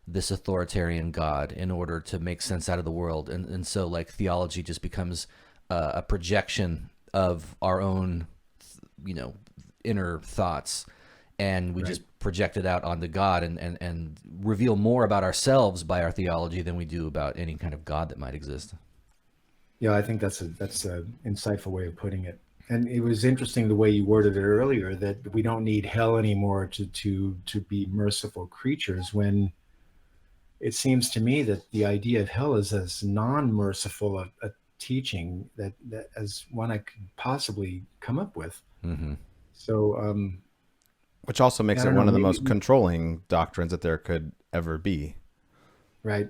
this authoritarian God in order to make sense out of the world. And so like theology just becomes a projection of our own, inner thoughts. And we just project it out onto God and reveal more about ourselves by our theology than we do about any kind of God that might exist. Yeah, I think that's a insightful way of putting it. And it was interesting the way you worded it earlier, that we don't need hell anymore to be merciful creatures, when it seems to me that the idea of hell is as non-merciful a teaching that as one I could possibly come up with. Mm-hmm. So, which also makes I it don't one know, of the maybe- most controlling doctrines that there could ever be. right.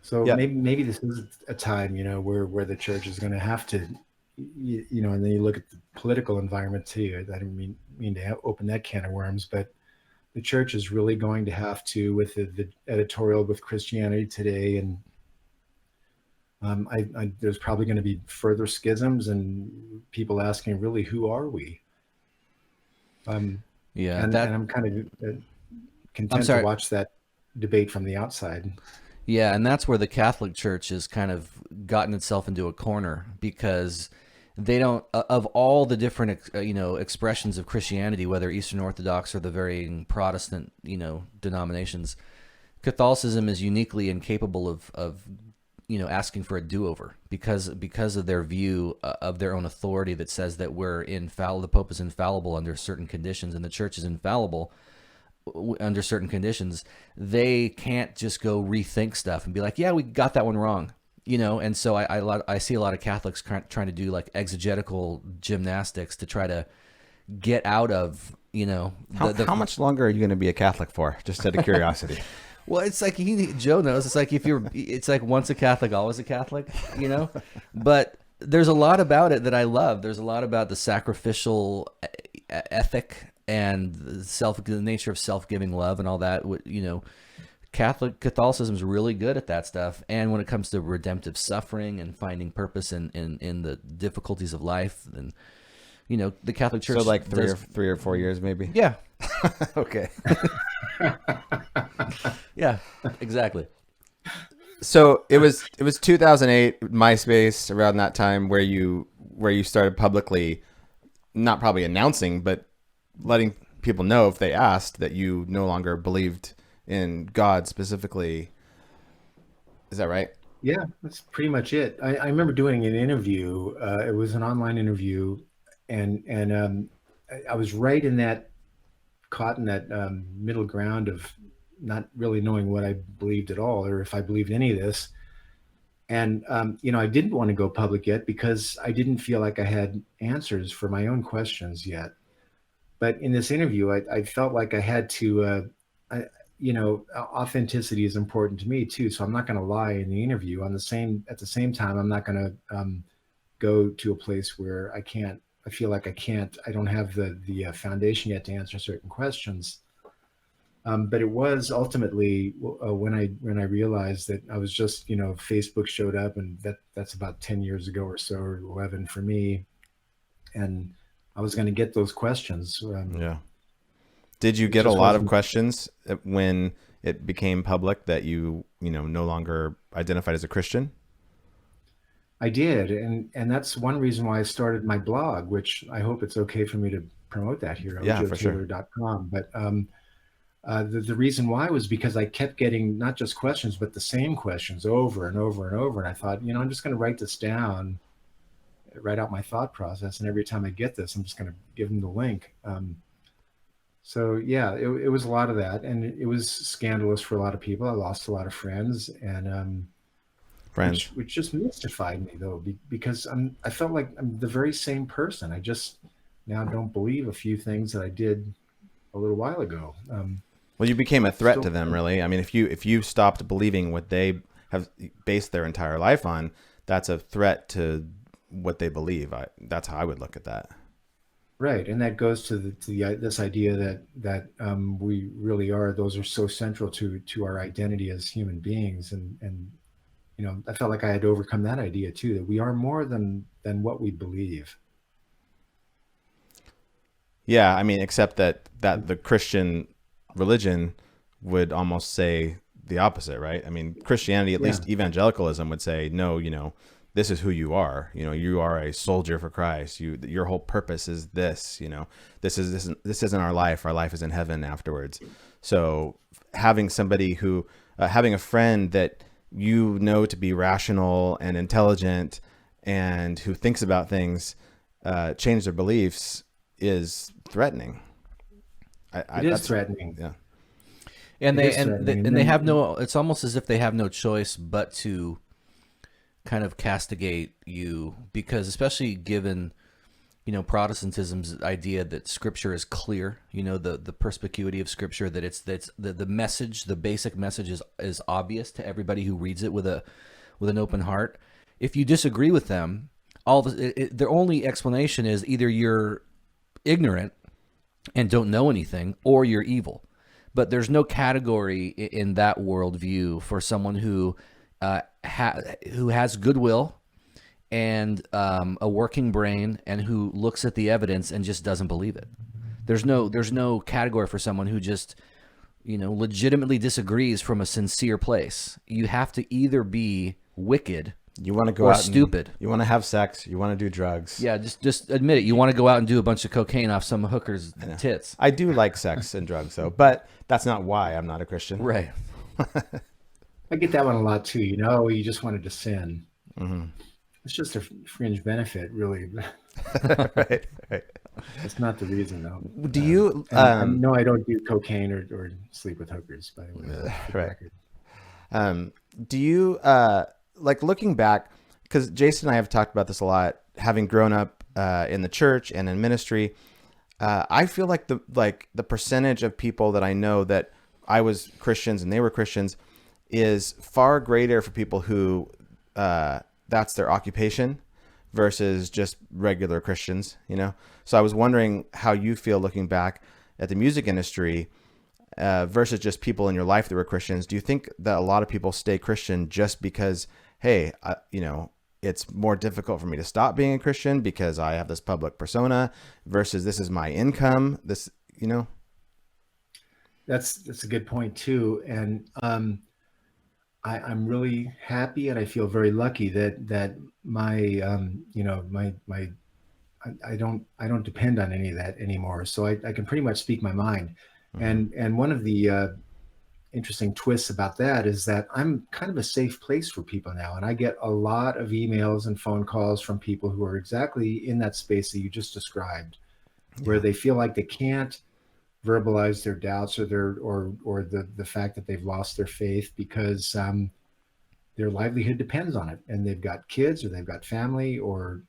So Yeah. maybe this is a time, where the church is going to have to, and then you look at the political environment too. I didn't mean to open that can of worms, but the church is really going to have to, with the editorial with Christianity Today, and there's probably going to be further schisms and people asking, really, who are we? Yeah, and I'm kind of content sorry. to watch that debate from the outside. Yeah, and that's where the Catholic Church has kind of gotten itself into a corner, because they don't, of all the different, expressions of Christianity, whether Eastern Orthodox or the varying Protestant, denominations, Catholicism is uniquely incapable of asking for a do-over because of their view of their own authority that says that the Pope is infallible under certain conditions, and the Church is infallible under certain conditions. They can't just go rethink stuff and be like, yeah, we got that one wrong, and so I see a lot of Catholics trying to do like exegetical gymnastics to try to get out of, How much longer are you going to be a Catholic for? Just out of curiosity. Well, it's like Joe knows. It's like it's like once a Catholic, always a Catholic, But there's a lot about it that I love. There's a lot about the sacrificial ethic and the nature of self-giving love and all that. Catholicism is really good at that stuff. And when it comes to redemptive suffering and finding purpose in the difficulties of life, and the Catholic Church. So like three or 4 years, maybe. Yeah. Okay. Yeah. Exactly. So it was 2008, MySpace, around that time where you started publicly, not probably announcing, but letting people know if they asked that you no longer believed in God specifically. Is that right? Yeah, that's pretty much it. I remember doing an interview. It was an online interview, and I was right in that, caught in that middle ground of not really knowing what I believed at all, or if I believed any of this. And I didn't want to go public yet because I didn't feel like I had answers for my own questions yet. But in this interview, I felt like I had to. Authenticity is important to me too. So I'm not going to lie in the interview. At the same time, I'm not going to go to a place where I feel like I don't have the foundation yet to answer certain questions. But it was ultimately when I realized that I was just, Facebook showed up, and that's about 10 years ago or so, or 11 for me. And I was going to get those questions. Yeah. Did you get a lot of questions when it became public that you no longer identified as a Christian? I did, and that's one reason why I started my blog, which I hope it's okay for me to promote that here, Yeah, for sure. ojotaylor.com. But the reason why was because I kept getting not just questions, but the same questions over and over and over. And I thought, I'm just going to write this down, write out my thought process, and every time I get this, I'm just going to give them the link. So yeah, it was a lot of that, and it was scandalous for a lot of people. I lost a lot of friends, and friends. which just mystified me though, because I felt like I'm the very same person. I just now don't believe a few things that I did a little while ago. Well, you became a threat Still, to them, really. I mean, if you stopped believing what they have based their entire life on, that's a threat to what they believe. That's how I would look at that. right, and that goes to this idea that we really are. Those are so central to our identity as human beings, and I felt like I had to overcome that idea too. That we are more than what we believe. Yeah, I mean, except that the Christian religion would almost say the opposite, right? I mean, Christianity, at Yeah, least evangelicalism, would say, no, this is who you are. You are a soldier for Christ. Your whole purpose is this. This isn't our life. Our life is in heaven afterwards. So having somebody having a friend that to be rational and intelligent and who thinks about things, change their beliefs is threatening. it is threatening. Yeah. And It they is and threatening, they, and they have no. It's almost as if they have no choice but to kind of castigate you, because especially given Protestantism's idea that Scripture is clear. The perspicuity of Scripture, that that's the message, the basic message is obvious to everybody who reads it with an open heart. If you disagree with them, their only explanation is either you're ignorant and don't know anything, or you're evil. But there's no category in that worldview for someone who has goodwill and a working brain, and who looks at the evidence and just doesn't believe it. There's no category for someone who just legitimately disagrees from a sincere place. You have to either be wicked, You want to go or out stupid. You want to have sex. You want to do drugs. Yeah, just admit it. You want to go out and do a bunch of cocaine off some hooker's tits. I do like sex and drugs, though, but that's not why I'm not a Christian. Right. I get that one a lot too. You just wanted to sin. Mm-hmm. It's just a fringe benefit, really. Right. That's not the reason, though. Do you? No, I don't do cocaine or sleep with hookers, by the way. Right. Do you like, looking back? Because Jason and I have talked about this a lot. Having grown up in the church and in ministry, I feel like the percentage of people that I know that I was Christians and they were Christians is far greater for people who that's their occupation versus just regular Christians, So I was wondering how you feel looking back at the music industry versus just people in your life that were Christians. Do you think that a lot of people stay Christian just because, hey, it's more difficult for me to stop being a Christian because I have this public persona versus this is my income, That's a good point too. And I'm really happy, and I feel very lucky that my I don't depend on any of that anymore. So I can pretty much speak my mind. Mm-hmm. And one of the interesting twists about that is that I'm kind of a safe place for people now. And I get a lot of emails and phone calls from people who are exactly in that space that you just described, where they feel like they can't verbalize their doubts or the fact that they've lost their faith because their livelihood depends on it, and they've got kids or they've got family, or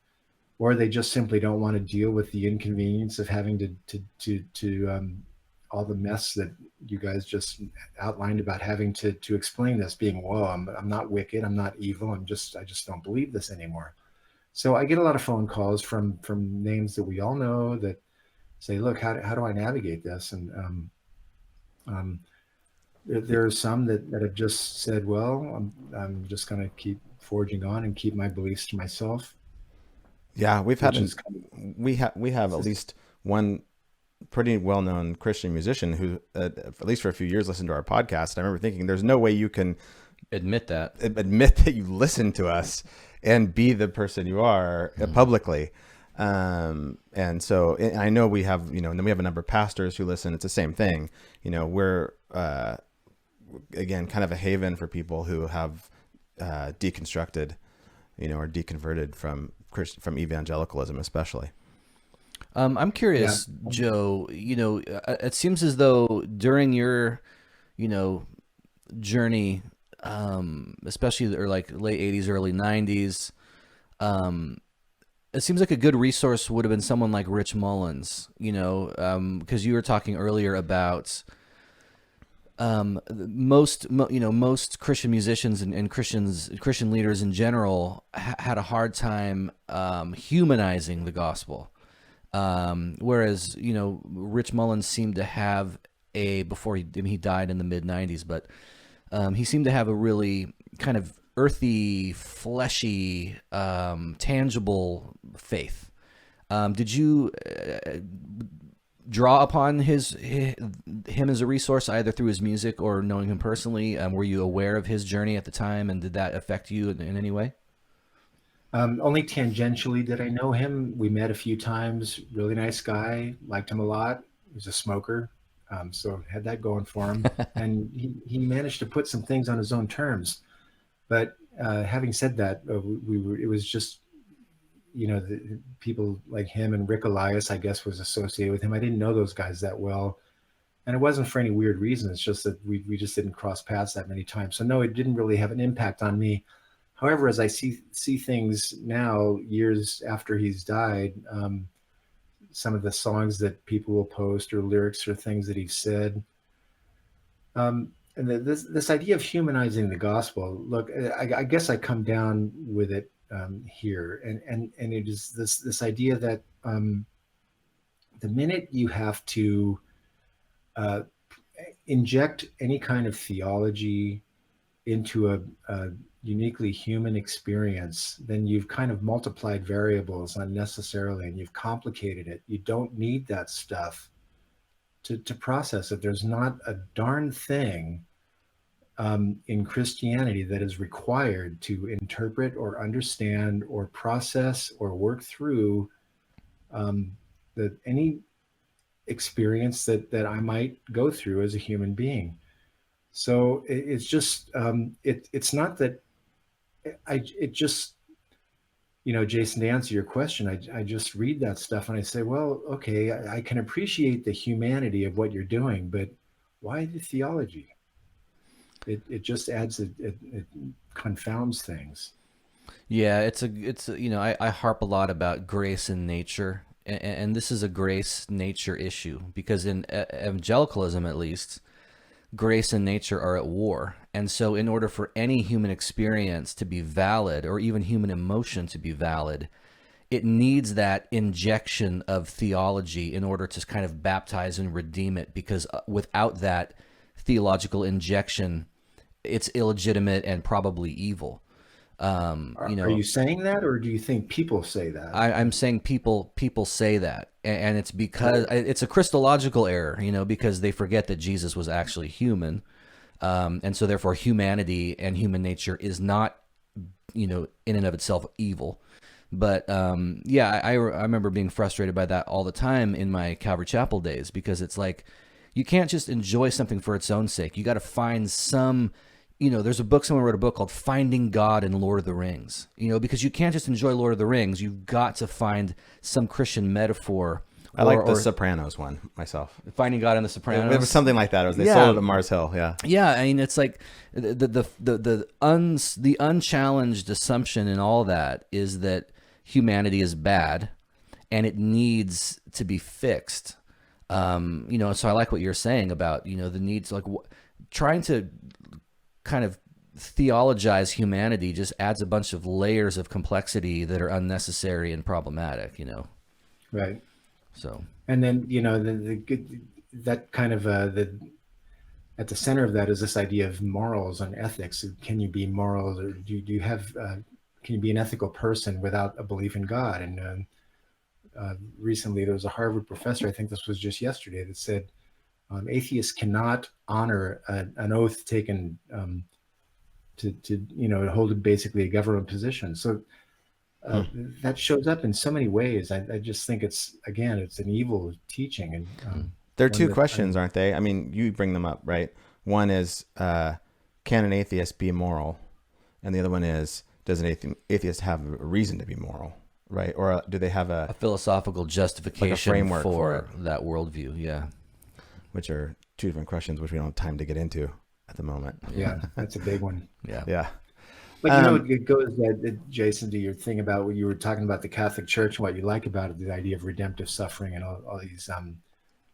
they just simply don't want to deal with the inconvenience of having to all the mess that you guys just outlined about having to explain this, being, well, I'm not wicked, I'm not evil, I just don't believe this anymore. So I get a lot of phone calls from names that we all know that say, look, how do I navigate this? And there are some that have just said, well, I'm just going to keep forging on and keep my beliefs to myself. Yeah, we have at least one pretty well-known Christian musician who, at least for a few years, listened to our podcast. I remember thinking, there's no way you can admit that you listen to us and be the person you are publicly. And so I know we have, and then we have a number of pastors who listen. It's the same thing. We're, again, kind of a haven for people who have, deconstructed, or deconverted from evangelicalism, especially. I'm curious, yeah. Joe, it seems as though during your, journey especially or like late 80s, early 90s. It seems like a good resource would have been someone like Rich Mullins, because you were talking earlier about most Christian musicians and Christian leaders in general had a hard time humanizing the gospel, whereas Rich Mullins seemed to have he died in the mid 90s, but he seemed to have a really kind of earthy, fleshy, tangible faith. Did you draw upon him as a resource either through his music or knowing him personally? Were you aware of his journey at the time, and did that affect you in any way? Only tangentially did I know him. We met a few times. Really nice guy. Liked him a lot. He was a smoker, so had that going for him. And he managed to put some things on his own terms. But having said that, it was just, the people like him and Rick Elias, I guess, was associated with him. I didn't know those guys that well. And it wasn't for any weird reason. It's just that we just didn't cross paths that many times. So no, it didn't really have an impact on me. However, as I see things now, years after he's died, some of the songs that people will post or lyrics or things that he's said, and this idea of humanizing the gospel. Look, I guess I come down with it here, and it is this idea that the minute you have to inject any kind of theology into a uniquely human experience, then you've kind of multiplied variables unnecessarily, and you've complicated it. You don't need that stuff to process it. There's not a darn thing in Christianity that is required to interpret or understand or process or work through any experience that I might go through as a human being. So it's just it's not that Jason, to answer your question, I just read that stuff and I say, well, okay, I can appreciate the humanity of what you're doing, but why the theology? It just adds, it confounds things. Yeah, I harp a lot about grace and nature, and this is a grace nature issue, because in evangelicalism, at least, grace and nature are at war. And so in order for any human experience to be valid, or even human emotion to be valid, it needs that injection of theology in order to kind of baptize and redeem it, because without that theological injection, it's illegitimate and probably evil. Are you saying that, or do you think people say that? I'm saying people say that, and it's because it's a Christological error, because they forget that Jesus was actually human, and so therefore humanity and human nature is not, in and of itself evil. But I remember being frustrated by that all the time in my Calvary Chapel days, because it's like, you can't just enjoy something for its own sake. You got to find some. There's a book, someone wrote a book called Finding God in Lord of the Rings, because you can't just enjoy Lord of the Rings. You've got to find some Christian metaphor. I like the Sopranos one myself. Finding God in the Sopranos. It was something like that. They sold it at Mars Hill. Yeah. Yeah. I mean, it's like the unchallenged assumption in all that is that humanity is bad and it needs to be fixed. So I like what you're saying about, the needs, like trying to kind of theologize humanity just adds a bunch of layers of complexity that are unnecessary and problematic, Right. So, and then, that kind of, at the center of that is this idea of morals and ethics. Can you be moral, or do you have, can you be an ethical person without a belief in God? And recently there was a Harvard professor, I think this was just yesterday, that said, atheists cannot honor an oath taken to hold basically a government position. So that shows up in so many ways. I just think it's an evil teaching. And there are two questions, aren't they? I mean, you bring them up, right? One is, can an atheist be moral? And the other one is, does an atheist have a reason to be moral? Right? Or do they have a philosophical justification, like a framework for that worldview? Yeah. Which are two different questions, which we don't have time to get into. at the moment. Yeah, that's a big one. Yeah. Yeah. But Um, it goes, Jason, to your thing about what you were talking about the Catholic Church and what you like about it, the idea of redemptive suffering and all these,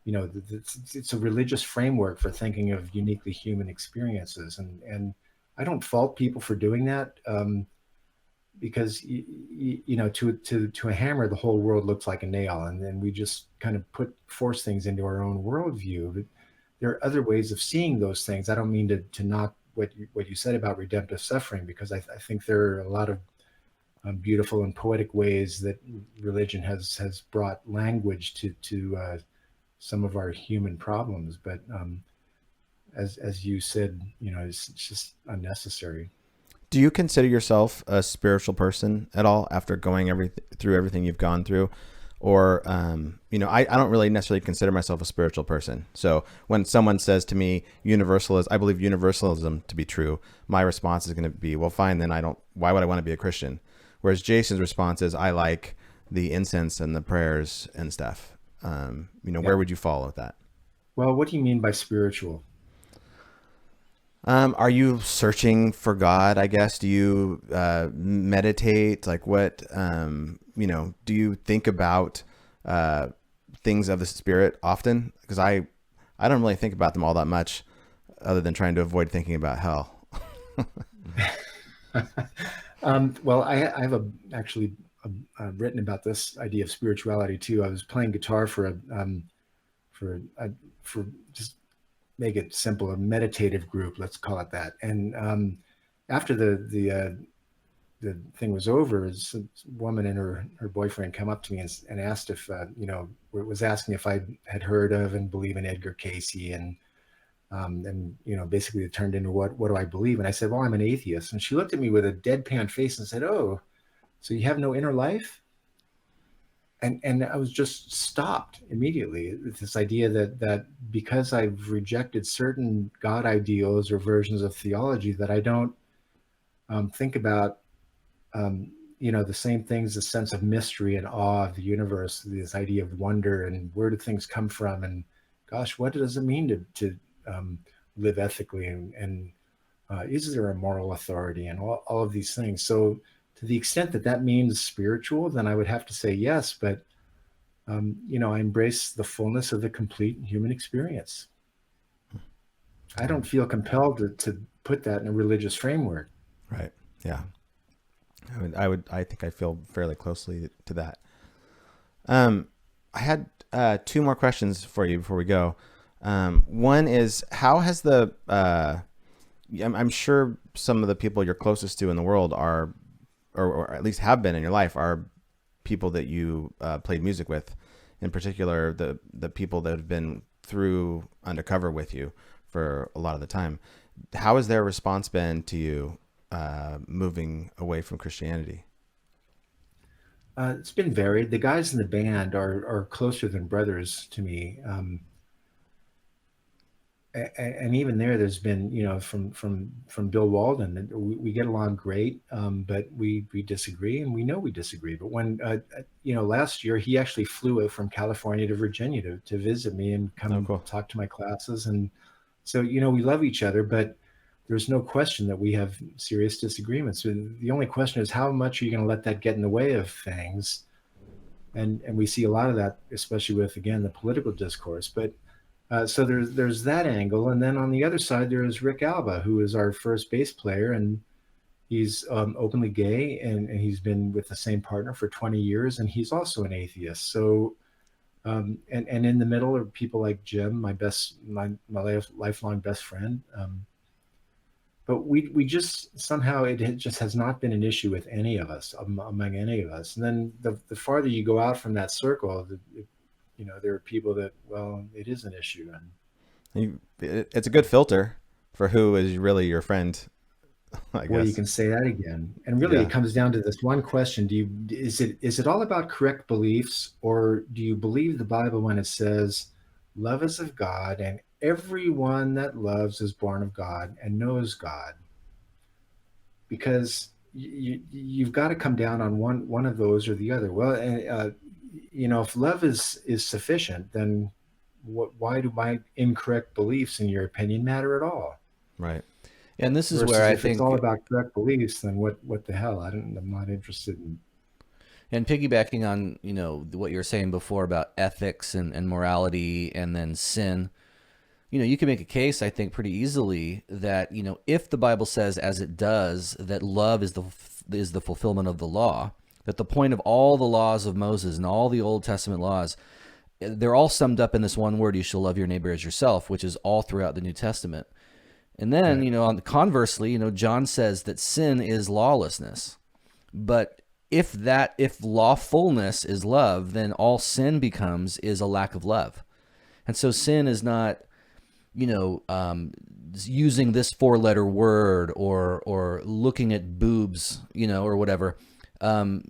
it's a religious framework for thinking of uniquely human experiences, and I don't fault people for doing that, because to a hammer the whole world looks like a nail, and then we just kind of force things into our own worldview. But there are other ways of seeing those things. I don't mean to knock what you said about redemptive suffering, because I think there are a lot of beautiful and poetic ways that religion has brought language to some of our human problems. But as you said, it's just unnecessary. do you consider yourself a spiritual person at all after going through everything you've gone through? Or, I don't really necessarily consider myself a spiritual person. So when someone says to me, I believe universalism to be true, my response is going to be, well, fine, then why would I want to be a Christian? Whereas Jason's response is, I like the incense and the prayers and stuff. Where would you fall with that? Well, what do you mean by spiritual? Are you searching for God, I guess? Do you meditate? Like what, do you think about things of the spirit often? Because I don't really think about them all that much, other than trying to avoid thinking about hell. Well, I have actually written about this idea of spirituality too. I was playing guitar for just make it simple, a meditative group, let's call it that. And after the thing was over, this woman and her boyfriend come up to me and asked if was asking if I had heard of and believe in Edgar Cayce, and basically it turned into what do I believe? And I said, well, I'm an atheist. And she looked at me with a deadpan face and said, oh, so you have no inner life? And I was just stopped immediately with this idea that because I've rejected certain God ideals or versions of theology, that I don't think about the same things, the sense of mystery and awe of the universe, this idea of wonder and where do things come from, and gosh, what does it mean to live ethically, and is there a moral authority, and all of these things. So to the extent that means spiritual, then I would have to say yes, but I embrace the fullness of the complete human experience. I don't feel compelled to put that in a religious framework. Right. Yeah. I think I feel fairly closely to that. I had two more questions for you before we go. One is, how has I'm sure some of the people you're closest to in the world are, or at least have been in your life, are people that you played music with, in particular the people that have been through undercover with you for a lot of the time. How has their response been to you moving away from Christianity? It's been varied. The guys in the band are closer than brothers to me. And even there's been, from Bill Walden, we get along great, but we disagree, and we know we disagree. But when, last year he actually flew from California to Virginia to visit me and come talk to my classes. And so, we love each other, but there's no question that we have serious disagreements. So the only question is, how much are you going to let that get in the way of things? And we see a lot of that, especially with, again, the political discourse. But so there's that angle, and then on the other side there is Rick Alba, who is our first bass player, and he's openly gay, and he's been with the same partner for 20 years, and he's also an atheist. So and in the middle are people like Jim, my lifelong best friend. But we just somehow it just has not been an issue with any of us, among any of us. And then the farther you go out from that circle, there are people that, well, it is an issue. And it's a good filter for who is really your friend, I guess. Well, you can say that again. And really, It comes down to this one question: is it all about correct beliefs, or do you believe the Bible when it says, "Love is of God, and everyone that loves is born of God and knows God"? Because you've got to come down on one of those or the other. Well, if love is sufficient, then why do my incorrect beliefs, in your opinion, matter at all? Right. And this is Versus where I if it's all think, about correct beliefs, then what the hell? I'm not interested in. and piggybacking on, what you were saying before about ethics and morality and then sin, you can make a case, I think, pretty easily that, if the Bible says, as it does, that love is the fulfillment of the law, that the point of all the laws of Moses and all the Old Testament laws, they're all summed up in this one word: you shall love your neighbor as yourself, which is all throughout the New Testament. And then, Right. conversely, John says that sin is lawlessness. But if lawfulness is love, then all sin becomes is a lack of love. And so sin is not, using this four-letter word or looking at boobs, or whatever.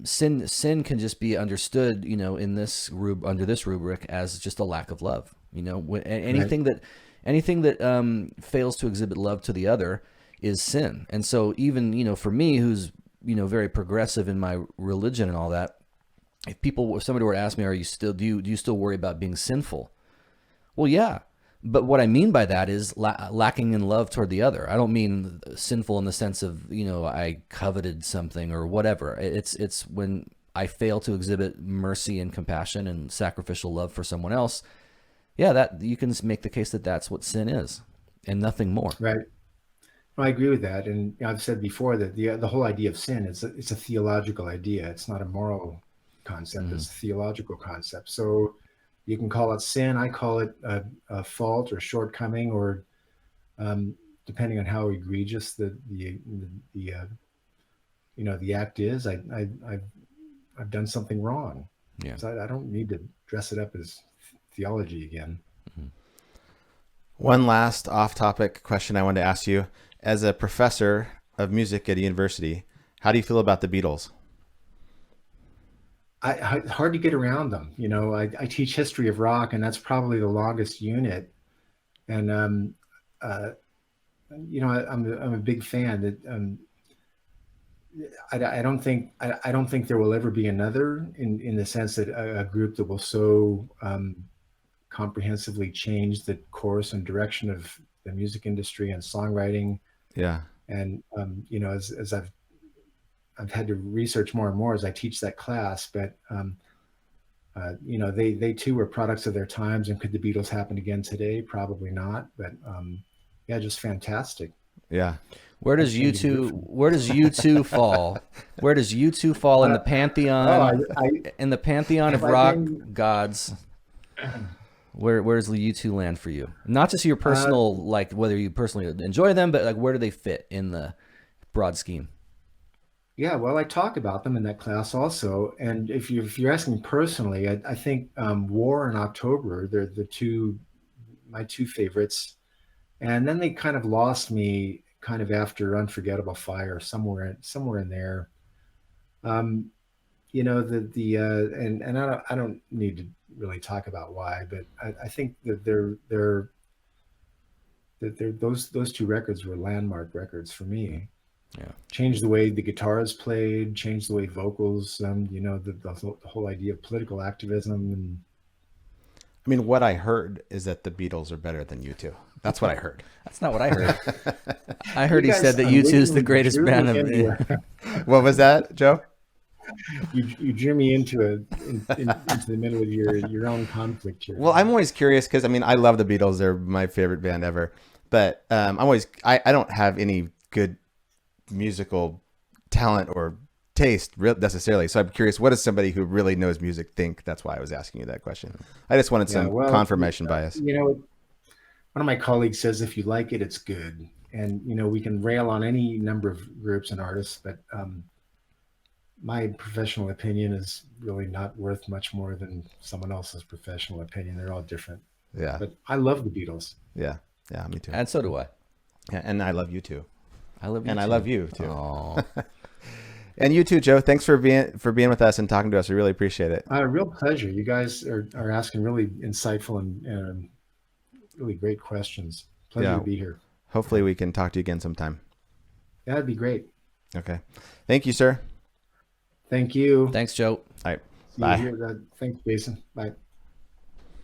Sin can just be understood, under this rubric as just a lack of love. Anything Right. that fails to exhibit love to the other is sin. And so even for me, who's very progressive in my religion and all that, if somebody were to ask me, do you still worry about being sinful? Well, yeah. But what I mean by that is lacking in love toward the other. I don't mean sinful in the sense of, I coveted something or whatever. It's when I fail to exhibit mercy and compassion and sacrificial love for someone else. Yeah, that you can make the case that that's what sin is and nothing more. Right. Well, I agree with that, and I've said before that the whole idea of sin is it's a theological idea. It's not a moral concept. Mm-hmm. It's a theological concept. So you can call it sin. I call it a fault or shortcoming, or depending on how egregious the the act is. I've done something wrong. Yeah. So I don't need to dress it up as theology again. Mm-hmm. One last off-topic question I wanted to ask you. As a professor of music at a university, how do you feel about the Beatles? Hard to get around them. I teach history of rock, and that's probably the longest unit. And I'm a big fan. That I don't think there will ever be another in the sense that a group that will so comprehensively change the course and direction of the music industry and songwriting. Yeah. And as I've had to research more and more as I teach that class, but they too were products of their times. And could the Beatles happen again today? Probably not. But yeah, just fantastic. Yeah. Where does U2 fall? Where does U2 fall in the pantheon? In the pantheon of rock gods? Where's the U2 land for you? Not just your personal, whether you personally enjoy them, but where do they fit in the broad scheme? Yeah, well, I talk about them in that class also. And if you're asking personally, I think War and October, they're my two favorites. And then they kind of lost me kind of after Unforgettable Fire, somewhere in there. And I don't need to really talk about why, but I think that those two records were landmark records for me. Yeah. Changed the way the guitar is played, changed the way vocals, the whole idea of political activism. And I mean, what I heard is that the Beatles are better than U2. That's what I heard. That's not what I heard. I heard he said that U2 is the greatest band of. What was that, Joe? You drew me into the middle of your own conflict here. Well, I'm always curious because I love the Beatles. They're my favorite band ever. But I don't have any good musical talent or taste necessarily. So I'm curious, what does somebody who really knows music think? That's why I was asking you that question. I just wanted some confirmation bias. One of my colleagues says, if you like it, it's good. And, we can rail on any number of groups and artists, but my professional opinion is really not worth much more than someone else's professional opinion. They're all different. Yeah. But I love the Beatles. Yeah. Yeah, me too. And so do I. Yeah, and I love you too. I love you and too. I love you too. Aww. And you too, Joe. Thanks for being with us and talking to us. We really appreciate it. Real pleasure. You guys are asking really insightful and really great questions. Pleasure to be here. Hopefully we can talk to you again sometime. Yeah, that'd be great. Okay. Thank you, sir. Thank you. Thanks, Joe. All right. Bye. Thanks, Jason. Bye.